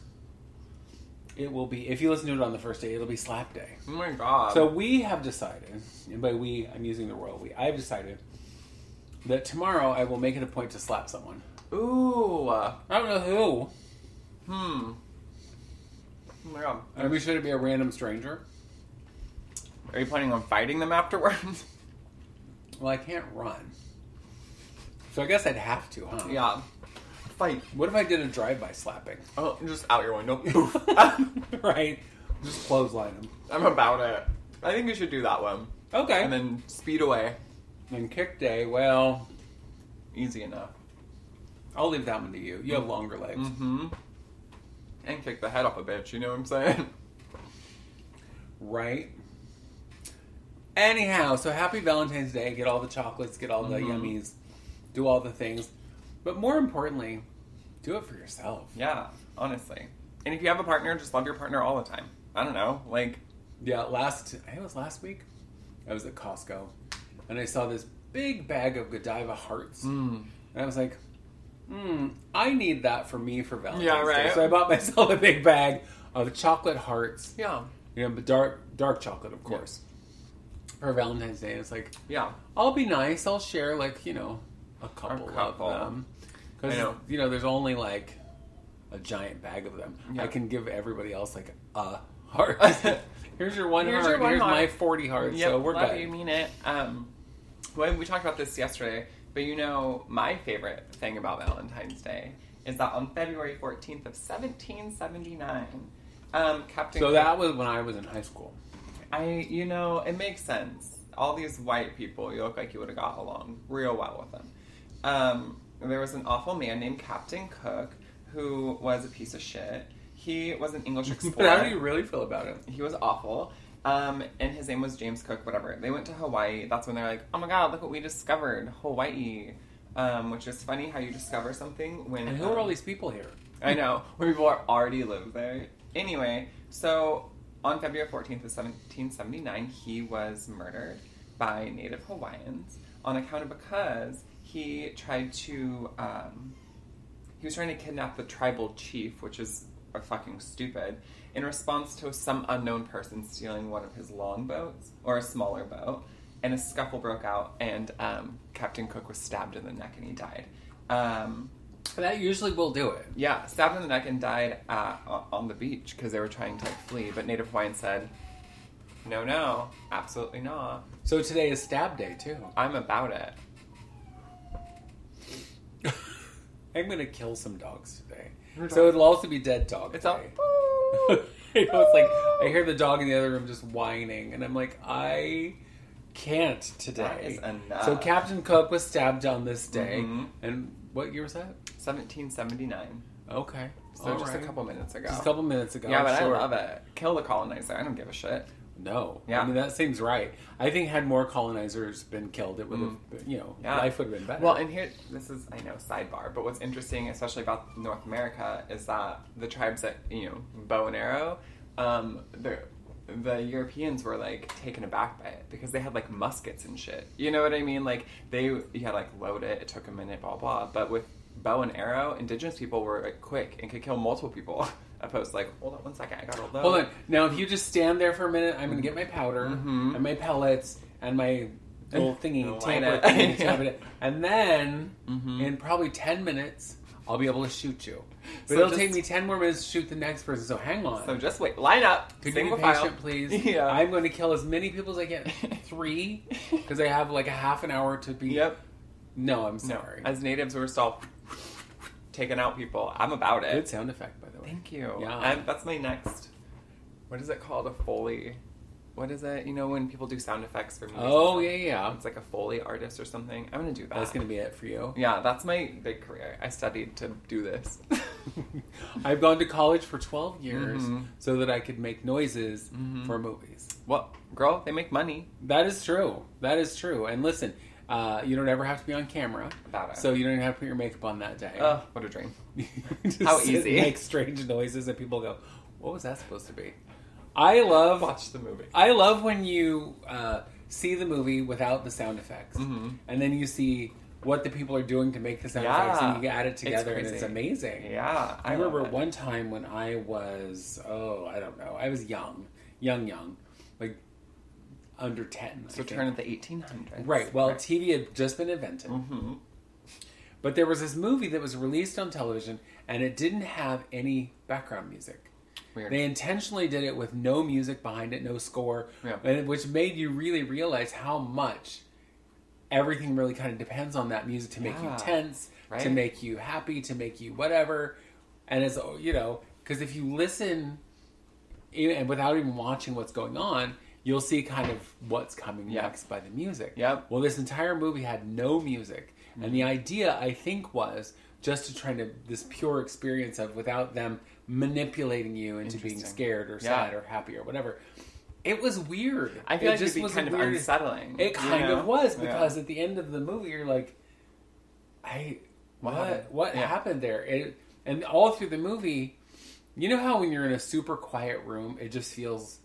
It will be, if you listen to it on the first day, it'll be slap day. Oh my god. So we have decided, and by we, I'm using the royal we, I've decided that tomorrow I will make it a point to slap someone. Ooh. I don't know who. Oh my god. Maybe should it be a random stranger? Are you planning on fighting them afterwards? Well, I can't run. So I guess I'd have to, huh? Yeah. Fight. What if I did a drive-by slapping? Oh, just out your window. Right. Just clothesline them. I'm about it. I think you should do that one. Okay. And then speed away. And kick day, well... Easy enough. I'll leave that one to you. You have longer legs. Mm-hmm. And kick the head off a bitch, you know what I'm saying? Right. Anyhow, so happy Valentine's Day. Get all the chocolates, get all the yummies, do all the things. But more importantly, do it for yourself. Yeah, honestly. And if you have a partner, just love your partner all the time. I don't know, like... Yeah, I think it was last week, I was at Costco, and I saw this big bag of Godiva hearts. And I was like, I need that for me for Valentine's Day. So I bought myself a big bag of chocolate hearts. Yeah. You know, but dark chocolate, of course. Yeah. For Valentine's Day. And it's like, yeah, I'll be nice. I'll share, like, you know, a couple of them. Because, you know, there's only, like, a giant bag of them. Yeah. I can give everybody else, like, a heart. Here's your one heart. Here's my 40 hearts. Yep, so we're good. You mean it. Well, we talked about this yesterday, but you know, my favorite thing about Valentine's Day is that on February 14th of 1779, Captain... So that was when I was in high school. You know, it makes sense. All these white people, you look like you would have got along real well with them. There was an awful man named Captain Cook who was a piece of shit. He was an English explorer. How do you really feel about him? He was awful. And his name was James Cook, whatever. They went to Hawaii. That's when they're like, oh my god, look what we discovered. Hawaii. Which is funny how you discover something when... And who are all these people here? I know. Where people already live there. Anyway, so on February 14th of 1779, he was murdered by native Hawaiians on account of because he tried to... he was trying to kidnap the tribal chief, which is fucking stupid, in response to some unknown person stealing one of his longboats, or a smaller boat, and a scuffle broke out, and Captain Cook was stabbed in the neck and he died. That usually will do it. Yeah, stabbed in the neck and died on the beach because they were trying to flee, but Native Hawaiians said, no, absolutely not. So today is stab day too. I'm about it. I'm going to kill some dogs today. So it'll also be dead dog It's day. You know, it's like I hear the dog in the other room just whining, and I'm like, I can't today. That is enough. So Captain Cook was stabbed on this day, and what year was that? 1779. Okay, so just a couple minutes ago. Just a couple minutes ago. Yeah, but sure. I love it. Kill the colonizer. I don't give a shit. No. Yeah. I mean, that seems right. I think had more colonizers been killed, it would have, life would have been better. Well, and here, this is, I know, sidebar, but what's interesting, especially about North America, is that the tribes that, bow and arrow, the Europeans were, like, taken aback by it because they had, like, muskets and shit. You know what I mean? Like, you had, like, load it took a minute, blah, blah. But with bow and arrow, indigenous people were, like, quick and could kill multiple people. Opposed to, like, hold on one second, I gotta load. Hold on. Now, if you just stand there for a minute, I'm going to get my powder and my pellets and my little thingy, tamper thingy, and then in probably 10 minutes, I'll be able to shoot you. But it'll take me 10 more minutes to shoot the next person, so hang on. So just wait. Line up. Could you be patient, please? Yeah. I'm going to kill as many people as I can. 3, because I have like a half an hour to be... Yep. No, I'm sorry. No. As natives, we're still taking out people. I'm about it. Good sound effect, by the way. Thank you. Yeah. That's my next... What is it called? A Foley what is it? You know, when people do sound effects for music. Oh, yeah. It's like a Foley artist or something. I'm going to do that. That's going to be it for you. Yeah, that's my big career. I studied to do this. I've gone to college for 12 years so that I could make noises for movies. Well, girl, they make money. That is true. That is true. And listen, you don't ever have to be on camera. About it. So you don't even have to put your makeup on that day. Oh, what a dream. Just How sit and easy. make strange noises and people go, what was that supposed to be? I love... Watch the movie. I love when you see the movie without the sound effects. And then you see what the people are doing to make the sound effects and you add it together and it's amazing. Yeah. I remember one time when I was, I don't know. I was young. Like under 10. So turn of the 1800s. Right. Well, TV had just been invented. But there was this movie that was released on television and it didn't have any background music. Weird. They intentionally did it with no music behind it, no score, which made you really realize how much everything really kind of depends on that music to make you tense, to make you happy, to make you whatever. And as you know, because if you listen and without even watching what's going on, you'll see kind of what's coming next by the music. Well, this entire movie had no music. And the idea, I think, was just to try to, this pure experience of without them manipulating you into being scared or sad or happy or whatever. It was weird. I feel like it was kind of unsettling. It kind of was, because at the end of the movie, you're like, what happened there? And all through the movie, you know how when you're in a super quiet room, it just feels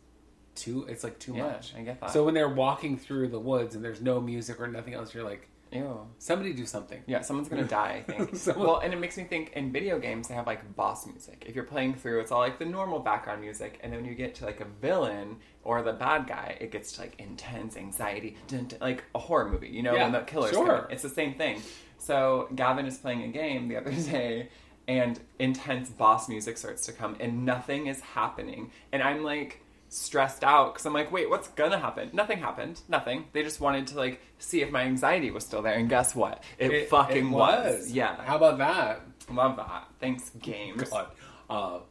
it's like too much. I get that. So when they're walking through the woods and there's no music or nothing else, you're like, ew. Somebody do something. Yeah, someone's gonna die, I think. Well, and it makes me think, in video games, they have, like, boss music. If you're playing through, it's all, like, the normal background music, and then when you get to, like, a villain or the bad guy, it gets to, like, intense anxiety, like a horror movie, you know, when the killer's coming. It's the same thing. So, Gavin is playing a game the other day, and intense boss music starts to come, and nothing is happening. And I'm, like, stressed out because I'm like, wait, what's gonna happen? Nothing happened. Nothing. They just wanted to, like, see if my anxiety was still there, and guess what? It fucking was. Yeah. How about that? Love that. Thanks, games. God.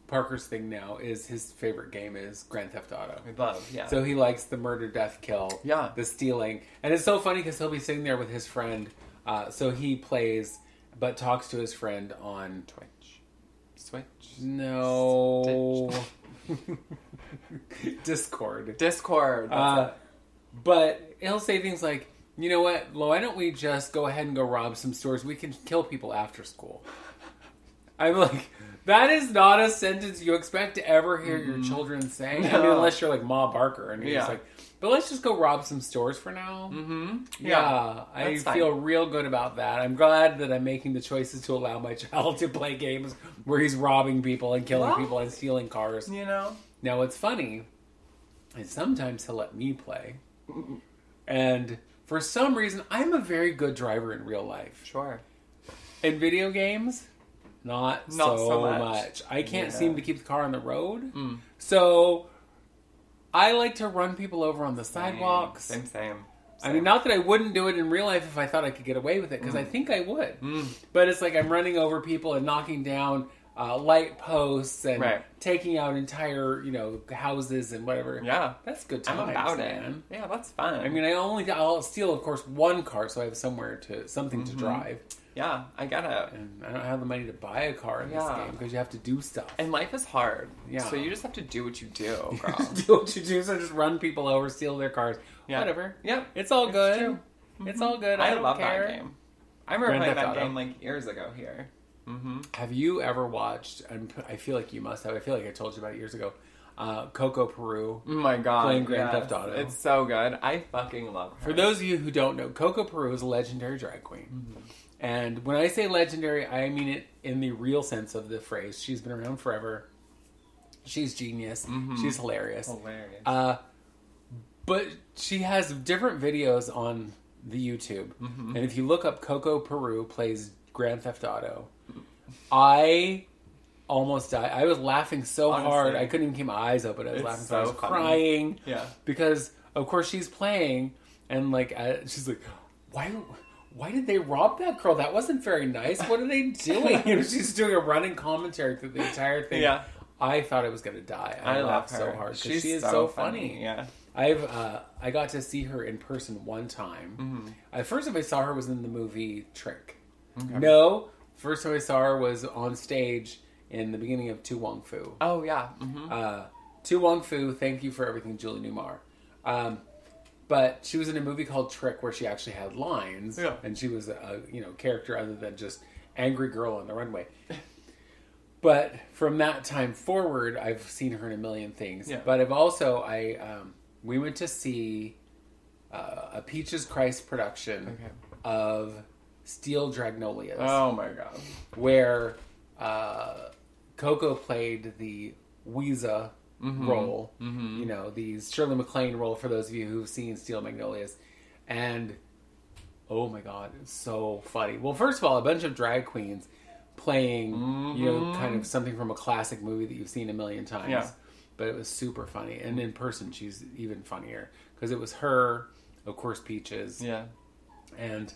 Parker's thing now is his favorite game is Grand Theft Auto. We love, So he likes the murder, death, kill, the stealing. And it's so funny because he'll be sitting there with his friend. So he plays, but talks to his friend on Switch? No. Discord. But he'll say things like, you know what, why don't we just go ahead and go rob some stores? We can kill people after school. I'm like, that is not a sentence you expect to ever hear your children say. No. I mean, unless you're like Ma Barker and you're just like, but let's just go rob some stores for now. I feel real good about that. I'm glad that I'm making the choices to allow my child to play games where he's robbing people and killing people and stealing cars. You know? Now, what's funny is sometimes he'll let me play. And for some reason, I'm a very good driver in real life. Sure. In video games, not so much. I can't seem to keep the car on the road. So I like to run people over on the sidewalks. Same. I mean, not that I wouldn't do it in real life if I thought I could get away with it, because I think I would. But it's like I'm running over people and knocking down light posts and taking out entire, houses and whatever. Yeah. That's good times, I'm about man. it. Yeah, that's fun. I mean, I'll steal, of course, one car so I have something to drive. Yeah, I get it. And I don't have the money to buy a car in this game because you have to do stuff. And life is hard. Yeah. So you just have to do what you do, girl. Do what you do, so just run people over, steal their cars. Yeah. Whatever. Yep. It's all good. True. It's all good. I don't love care. that game. I remember playing that game like years ago here. Have you ever watched, and I feel like you must have, I feel like I told you about it years ago, Coco Peru. Oh my god. Playing Grand Theft Auto. It's so good. I fucking love her. For those of you who don't know, Coco Peru is a legendary drag queen. And when I say legendary, I mean it in the real sense of the phrase. She's been around forever. She's genius. She's hilarious. But she has different videos on the YouTube. And if you look up Coco Peru plays Grand Theft Auto, I almost died. I was laughing so hard. I couldn't even keep my eyes open. I was laughing so hard. I was crying. Yeah. Because, of course, she's playing and she's like, why did they rob that girl? That wasn't very nice. What are they doing? She's doing a running commentary through the entire thing. Yeah. I thought I was going to die. I laughed love so her. hard because She's she is so funny. funny. Yeah. I got to see her in person one time. First time I saw her was in the movie Trick. Okay. No, first time I saw her was on stage in the beginning of Tu Wong Fu. Oh, yeah. Tu Wong Fu, thank you for everything, Julie Newmar. But she was in a movie called Trick where she actually had lines, and she was a character other than just angry girl on the runway. But from that time forward, I've seen her in a million things. Yeah. But I've also we went to see a Peaches Christ production of Steel Dragnolias. Oh my god! Where Coco played the Weeza role, the Shirley MacLaine role for those of you who've seen Steel Magnolias, and oh my god, it's so funny. Well, first of all, a bunch of drag queens playing, kind of something from a classic movie that you've seen a million times. Yeah. But it was super funny, and in person, she's even funnier because it was her, of course, Peaches, and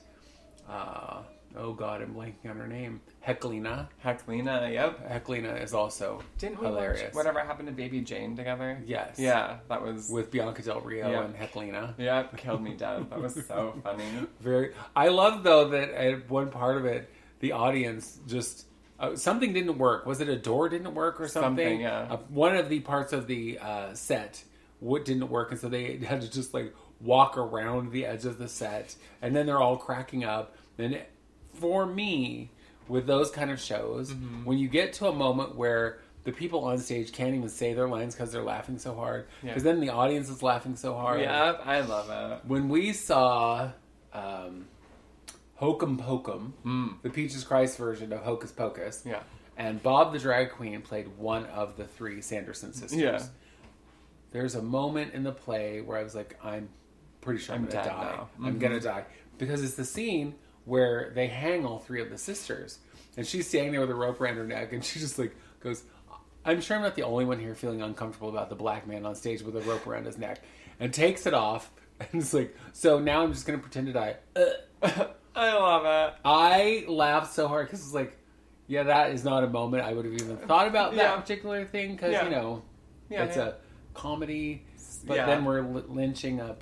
oh god, I'm blanking on her name. Heclina, yep. Heclina is also Didn't we hilarious. Watch Whatever Happened to Baby Jane together? Yes. Yeah, that was... With Bianca Del Rio and Heclina. Yep, killed me dead. That was so funny. I love, though, that at one part of it, the audience just... something didn't work. Was it a door didn't work or something? Something, yeah. One of the parts of the set didn't work, and so they had to just, walk around the edge of the set, and then they're all cracking up. And for me, with those kind of shows, when you get to a moment where the people on stage can't even say their lines because they're laughing so hard, because then the audience is laughing so hard. Yeah, I love it. When we saw Hokum Pokum, the Peaches Christ version of Hocus Pocus, and Bob the Drag Queen played one of the three Sanderson sisters, there's a moment in the play where I was like, I'm pretty sure I'm going to die. I'm going to die. Because it's the scene where they hang all three of the sisters. And she's standing there with a rope around her neck, and she just goes, I'm sure I'm not the only one here feeling uncomfortable about the black man on stage with a rope around his neck. And takes it off, and it's so now I'm just going to pretend to die. I love it. I laughed so hard, because it's that is not a moment I would have even thought about that particular thing, because, it's a comedy, but then we're lynching a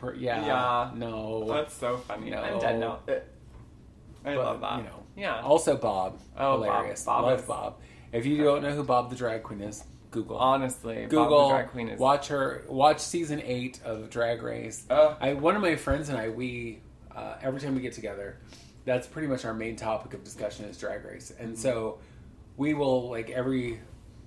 no. That's so funny. No. I'm dead now. I love that. Also Bob. Oh, hilarious. Bob Love Bob. If you don't know who Bob the Drag Queen is, Google. Honestly, Google. Bob the Drag Queen is... Watch season 8 of Drag Race. One of my friends and I, we every time we get together, that's pretty much our main topic of discussion is Drag Race. And so we will, every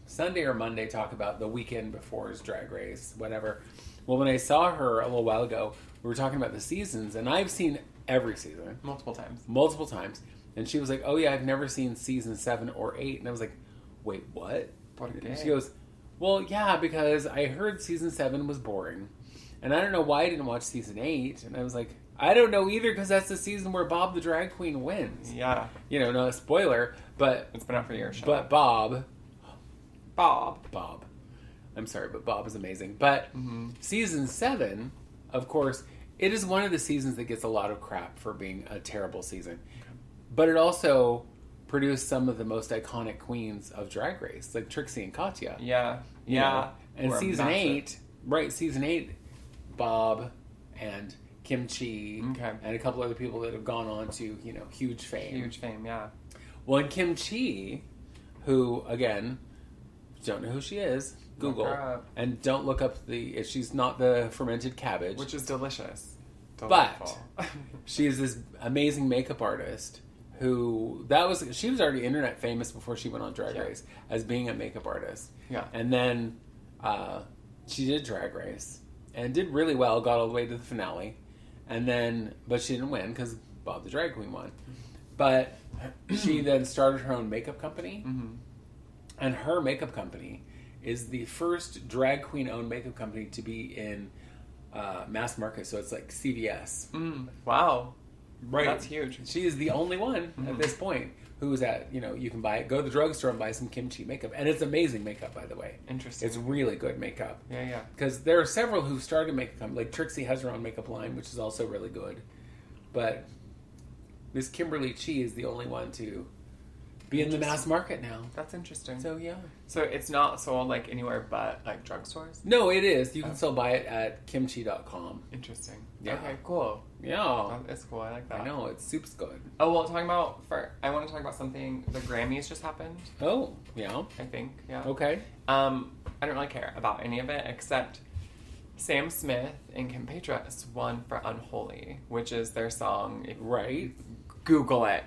Sunday or Monday, talk about the weekend before's Drag Race, whatever. Well, when I saw her a little while ago, we were talking about the seasons, and I've seen every season. Multiple times. And she was like, oh yeah, I've never seen season 7 or 8. And I was like, wait, what? And she goes, well, yeah, because I heard season 7 was boring. And I don't know why I didn't watch season 8. And I was like, I don't know either, because that's the season where Bob the Drag Queen wins. Yeah. No spoiler, but... It's been out for years. But Bob. Bob. I'm sorry, but Bob is amazing. But season 7, of course, it is one of the seasons that gets a lot of crap for being a terrible season. But it also produced some of the most iconic queens of Drag Race, like Trixie and Katya. Yeah. And season 8, season 8, Bob and Kim Chi and a couple other people that have gone on to, huge fame. Huge fame, yeah. Well, and Kim Chi, who, again, don't know who she is, Google, and don't look up she's not the fermented cabbage. Which is delicious. Delightful. But she is this amazing makeup artist who, she was already internet famous before she went on Drag Race as being a makeup artist. Yeah. And then she did Drag Race and did really well, got all the way to the finale. And then, but she didn't win because Bob the Drag Queen won. But she then started her own makeup company. And her makeup company is the first drag queen owned makeup company to be in mass market. So it's like CVS. Wow. Right. That's huge. She is the only one at this point who's at, you can go to the drugstore and buy some kimchi makeup. And it's amazing makeup, by the way. Interesting. It's really good makeup. Yeah. Because there are several who started makeup, like Trixie has her own makeup line, which is also really good. But Miss Kimberly Chi is the only one to be in the mass market now. That's interesting. So yeah. So it's not sold like anywhere but like drugstores? No, it is. You can still buy it at kimchi.com. Interesting. Yeah. Okay, cool. Yeah. That's cool. I like that. I know, it's soup's good. Oh, well, I want to talk about something. The Grammys just happened. Oh, yeah. I think, yeah. Okay. I don't really care about any of it except Sam Smith and Kim Petras won for Unholy, which is their song. Right. Google it.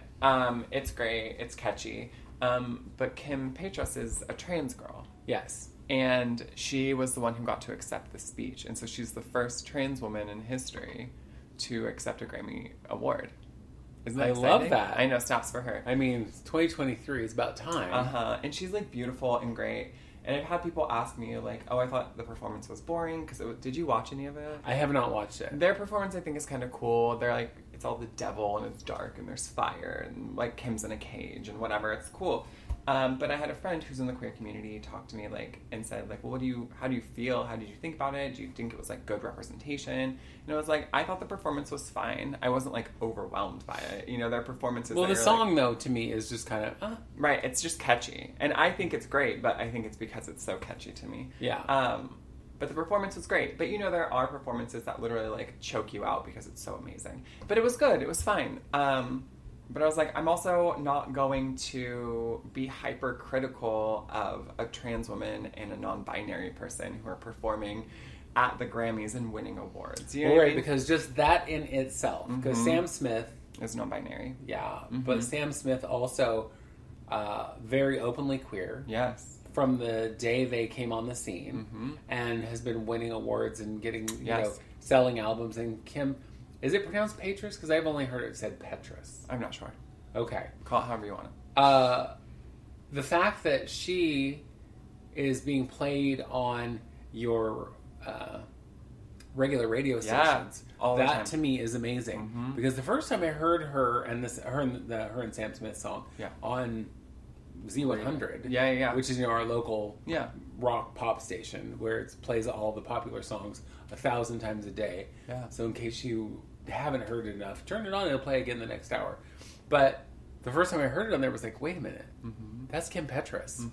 It's great. It's catchy. But Kim Petras is a trans girl. Yes. And she was the one who got to accept the speech. And so she's the first trans woman in history to accept a Grammy Award. Isn't that exciting? love that. I know, snaps for her. I mean, it's 2023. It's about time. Uh-huh. And she's, like, beautiful and great. And I've had people ask me, like, oh, I thought the performance was boring. Because did you watch any of it? I have not watched it. Their performance, I think, is kind of cool. They're, like, it's all the devil and it's dark and there's fire. And, like, Kim's in a cage and whatever. It's cool. But I had a friend who's in the queer community talk to me, like, and said, like, well, how do you feel? How did you think about it? Do you think it was, like, good representation? And I was like, I thought the performance was fine. I wasn't, like, overwhelmed by it. You know, their performances. Well, the song, though, to me is just kind of, Right, it's just catchy. And I think it's great, but I think it's because it's so catchy to me. Yeah. But the performance was great. But, you know, there are performances that literally, like, choke you out because it's so amazing. But it was good. It was fine. But I was like, I'm also not going to be hypercritical of a trans woman and a non-binary person who are performing at the Grammys and winning awards. You know what I mean? Because just that in itself, because Sam Smith is non-binary. Yeah, but Sam Smith also very openly queer. Yes. From the day they came on the scene, and has been winning awards and getting, you know, selling albums. And Kim, is it pronounced Petras? Because I've only heard it said Petras. I'm not sure. Okay. Call it however you want it. The fact that she is being played on your regular radio stations, all the time. that to me is amazing. Because the first time I heard her and her and Sam Smith song on Z100, which is, you know, our local rock pop station where it plays all the popular songs 1,000 times a day. Yeah. So in case you haven't heard it enough, turn it on and it'll play again the next hour. But the first time I heard it on there, I was like, wait a minute, that's Kim Petras.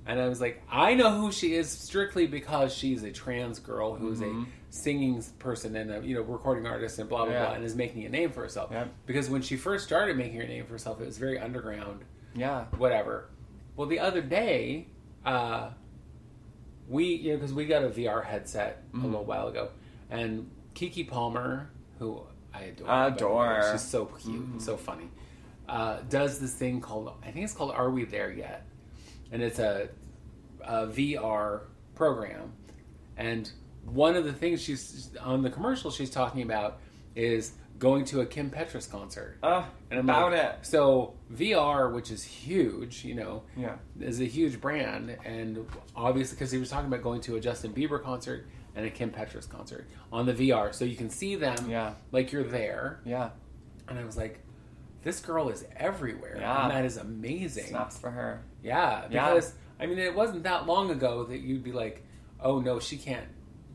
And I was like, I know who she is strictly because she's a trans girl who's a singing person and a, you know, recording artist and blah blah blah, and is making a name for herself. Because when she first started making her name for herself, it was very underground. Yeah. Whatever. Well, the other day, because we got a VR headset a little while ago, and Keke Palmer, who I adore. She's so cute and so funny. Does this thing called, I think it's called Are We There Yet? And it's a VR program. And one of the things she's on the commercial she's talking about is going to a Kim Petras concert. And I'm about like, it. So VR, which is huge, you know, is a huge brand. And obviously, because he was talking about going to a Justin Bieber concert and a Kim Petras concert on the VR. So you can see them like you're there. Yeah. And I was like, this girl is everywhere. Yeah. And that is amazing. Snaps for her. Yeah. Because, I mean, it wasn't that long ago that you'd be like, oh, no, she can't,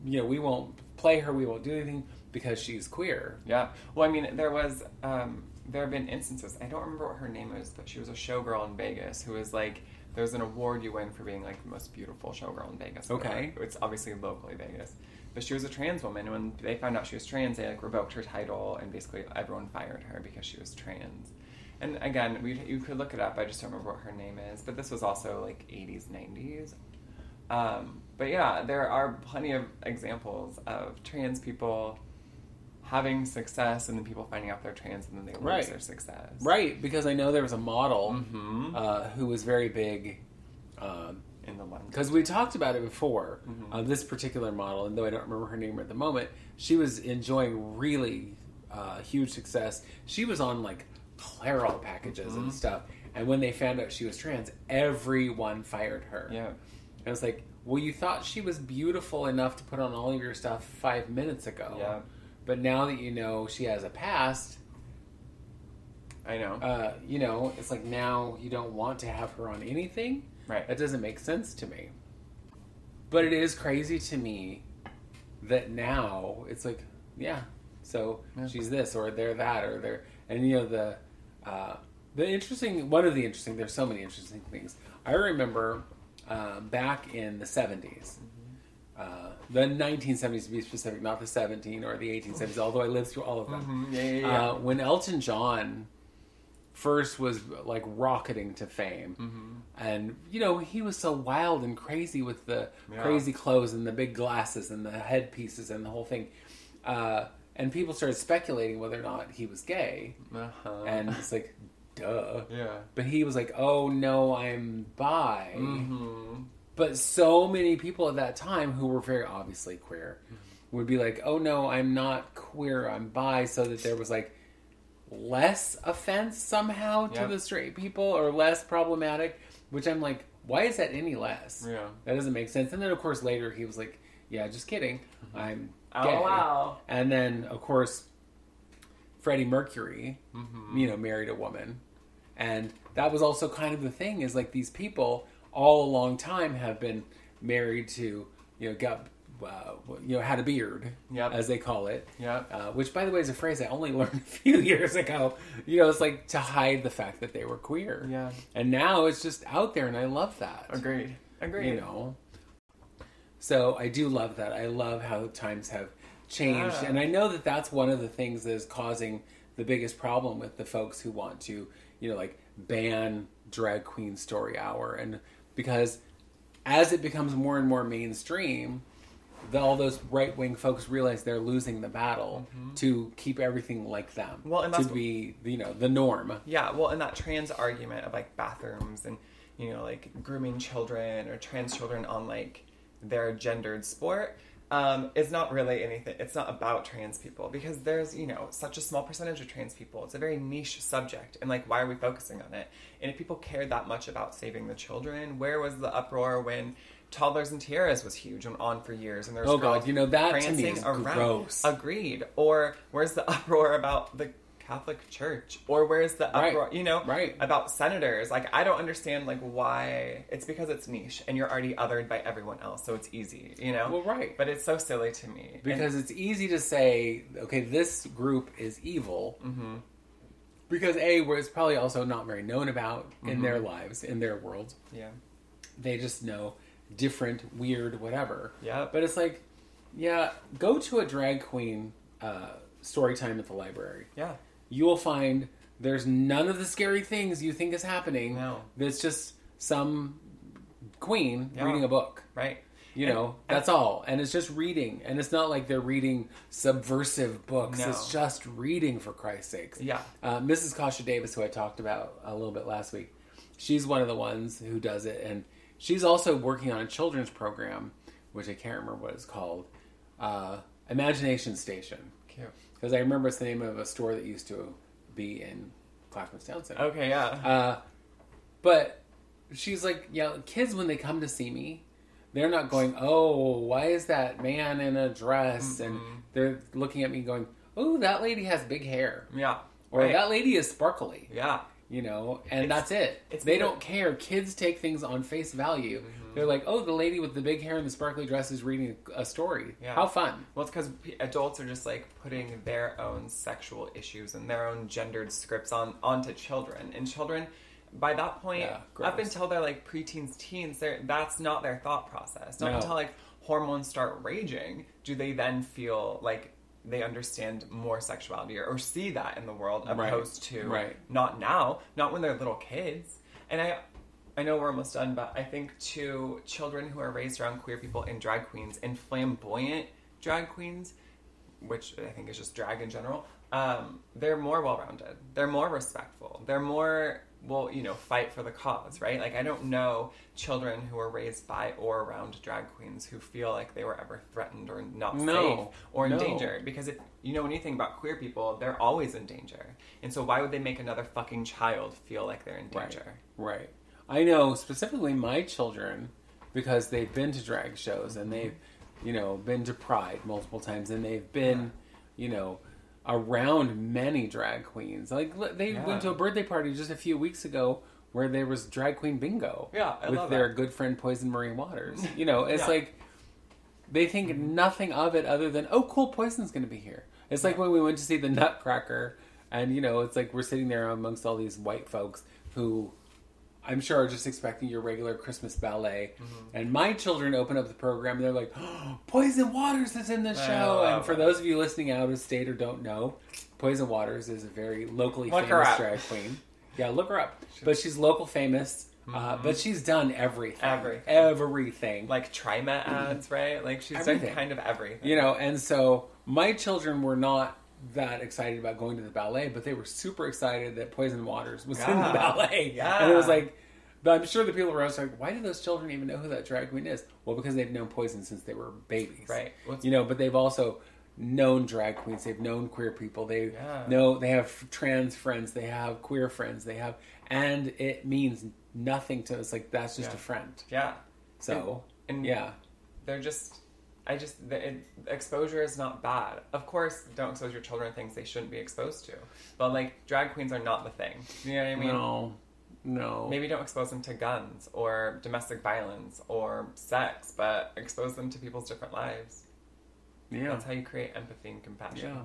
you know, we won't play her, we won't do anything because she's queer. Yeah. Well, I mean, there have been instances, I don't remember what her name is, but she was a showgirl in Vegas who was like, there's an award you win for being like the most beautiful showgirl in Vegas. Okay. It's obviously locally Vegas. But she was a trans woman, and when they found out she was trans, they like revoked her title, and basically everyone fired her because she was trans. And again, you could look it up, I just don't remember what her name is, but this was also like 80s, 90s. But yeah, there are plenty of examples of trans people having success and then people finding out they're trans and then they lose their success. Right, because I know there was a model who was very big in the London. Because we talked about it before, this particular model, and though I don't remember her name at the moment, she was enjoying really huge success. She was on like Clairol packages and stuff, and when they found out she was trans, everyone fired her. Yeah. And I was like, well, you thought she was beautiful enough to put on all of your stuff 5 minutes ago. Yeah. But now that you know she has a past, I know. You know, it's like now you don't want to have her on anything. Right. That doesn't make sense to me. But it is crazy to me that now it's like, so she's this or they're that or they're, and you know there's so many interesting things. I remember back in the 70s, the 1970s to be specific, not the 17 or the 1870s, although I lived through all of them. When Elton John first was like rocketing to fame, and he was so wild and crazy with the crazy clothes and the big glasses and the headpieces and the whole thing, and people started speculating whether or not he was gay, and it's like, duh. But he was like, oh no, I'm bi. But so many people at that time who were very obviously queer would be like, oh no, I'm not queer, I'm bi, so that there was like less offense somehow to the straight people, or less problematic, which I'm like, why is that any less? That doesn't make sense. And then of course later he was like, yeah, just kidding, I'm gay. Oh wow. And then of course Freddie Mercury married a woman, and that was also kind of the thing, is like these people all a long time have been married to, had a beard, as they call it. Which, by the way, is a phrase I only learned a few years ago. It's like to hide the fact that they were queer. And now it's just out there, and I love that. Agreed. So I do love that. I love how times have changed. And I know that that's one of the things that is causing the biggest problem with the folks who want to, ban drag queen story hour. And because as it becomes more and more mainstream, all those right-wing folks realize they're losing the battle to keep everything like them. Well, and that's to be, the norm. Yeah, well, and that trans argument of like bathrooms and, like grooming children or trans children on like their gendered sport is not really anything. It's not about trans people, because there's, such a small percentage of trans people. It's a very niche subject. And like, why are we focusing on it? And if people cared that much about saving the children, where was the uproar when Toddlers and Tiaras was huge and on for years, and there's God, that to me is gross. Agreed. Or where's the uproar about the Catholic Church? Or where's the uproar, about senators? Like, I don't understand, like, why. It's because it's niche, and you're already othered by everyone else, so it's easy, Well, right. But it's so silly to me. Because it's easy to say, okay, this group is evil. Because where it's probably also not very known about in their lives, in their world. They just know different, weird, whatever. But it's like, go to a drag queen story time at the library. You will find there's none of the scary things you think is happening. No. It's just some queen reading a book. Right. That's all. And it's just reading. And it's not like they're reading subversive books. No. It's just reading, for Christ's sakes. Mrs. Kasha Davis, who I talked about a little bit last week, she's one of the ones who does it. And she's also working on a children's program, which I can't remember what it's called, Imagination Station. Cute. Because I remember it's the name of a store that used to be in Clackamas Town Center. Okay, but she's like, kids, when they come to see me, they're not going, oh, why is that man in a dress? And they're looking at me going, oh, that lady has big hair. Or that lady is sparkly. And that's it. They don't care. Kids take things on face value. They're like, oh, the lady with the big hair and the sparkly dress is reading a story. How fun. Well, it's because adults are just like putting their own sexual issues and their own gendered scripts onto children. And children, by that point, up until they're like preteens, teens, that's not their thought process. Not until like hormones start raging do they then feel like they understand more sexuality or see that in the world, opposed to not now, not when they're little kids. And I know we're almost done, but I think to children who are raised around queer people and drag queens and flamboyant drag queens, which I think is just drag in general, they're more well-rounded. They're more respectful. They're more, fight for the cause, right? Like, I don't know children who are raised by or around drag queens who feel like they were ever threatened or not safe or in danger. Because if you know anything about queer people, they're always in danger. And so why would they make another fucking child feel like they're in danger? Right. I know specifically my children, because they've been to drag shows and they've, been to Pride multiple times, and they've been, around many drag queens. Like, they went to a birthday party just a few weeks ago where there was drag queen bingo with their good friend Poison Marie Waters. It's like they think nothing of it other than, oh, cool, Poison's going to be here. It's like when we went to see the Nutcracker And, you know, it's like we're sitting there amongst all these white folks who I'm sure are just expecting your regular Christmas ballet. And my children open up the program and they're like, oh, Poison Waters is in the show. And for those of you listening out of state or don't know, Poison Waters is a very locally famous drag queen. Yeah, look her up. But she's local famous. But she's done everything. Everything. Like TriMet ads, right? Like she's done kind of everything. You know, and so my children were not that excited about going to the ballet, but they were super excited that Poison Waters was in the ballet. And it was like, but I'm sure the people around like, why do those children even know who that drag queen is? Well, because they've known Poison since they were babies. Right. You know, but they've also known drag queens. They've known queer people. They know, they have trans friends. They have queer friends. They have, and it means nothing to us. Like, that's just a friend. Yeah. So, and they're just, exposure is not bad. Of course, don't expose your children to things they shouldn't be exposed to. But, like, drag queens are not the thing. You know what I mean? No. Maybe don't expose them to guns or domestic violence or sex, but expose them to people's different lives. Yeah. That's how you create empathy and compassion.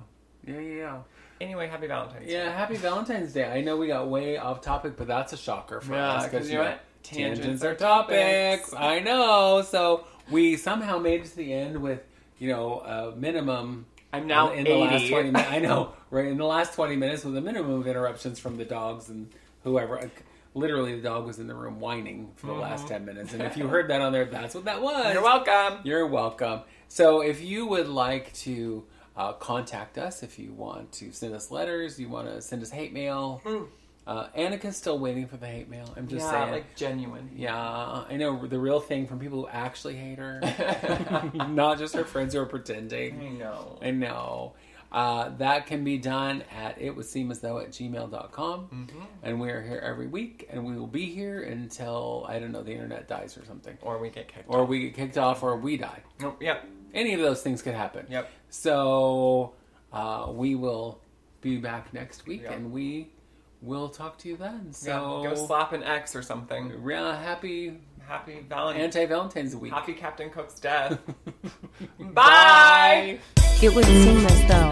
Yeah. Anyway, happy Valentine's Day. Yeah, happy Valentine's Day. I know we got way off topic, but that's a shocker for us. Because you know what? Tangents are topics. I know. So we somehow made it to the end with, you know, a minimum. I'm now in 80. The last 20 minutes. I know, right? In the last 20 minutes with a minimum of interruptions from the dogs and whoever. Literally, the dog was in the room whining for the last 10 minutes. And if you heard that on there, that's what that was. You're welcome. You're welcome. So if you would like to contact us, if you want to send us letters, you want to send us hate mail. Annika's still waiting for the hate mail. I'm just saying. Like genuine. Yeah, I know the real thing from people who actually hate her. Not just her friends who are pretending. I know. That can be done at itwouldsseemasthough@gmail.com. And we are here every week, and we will be here until, I don't know, the internet dies or something. Or we get kicked off. Or we get kicked off, or we die. Yep. Any of those things could happen. Yep. So we will be back next week, and we will talk to you then. So go slap an X or something. Yeah, happy Anti-Valentine's week. Happy Captain Cook's death. Bye! It would seem as though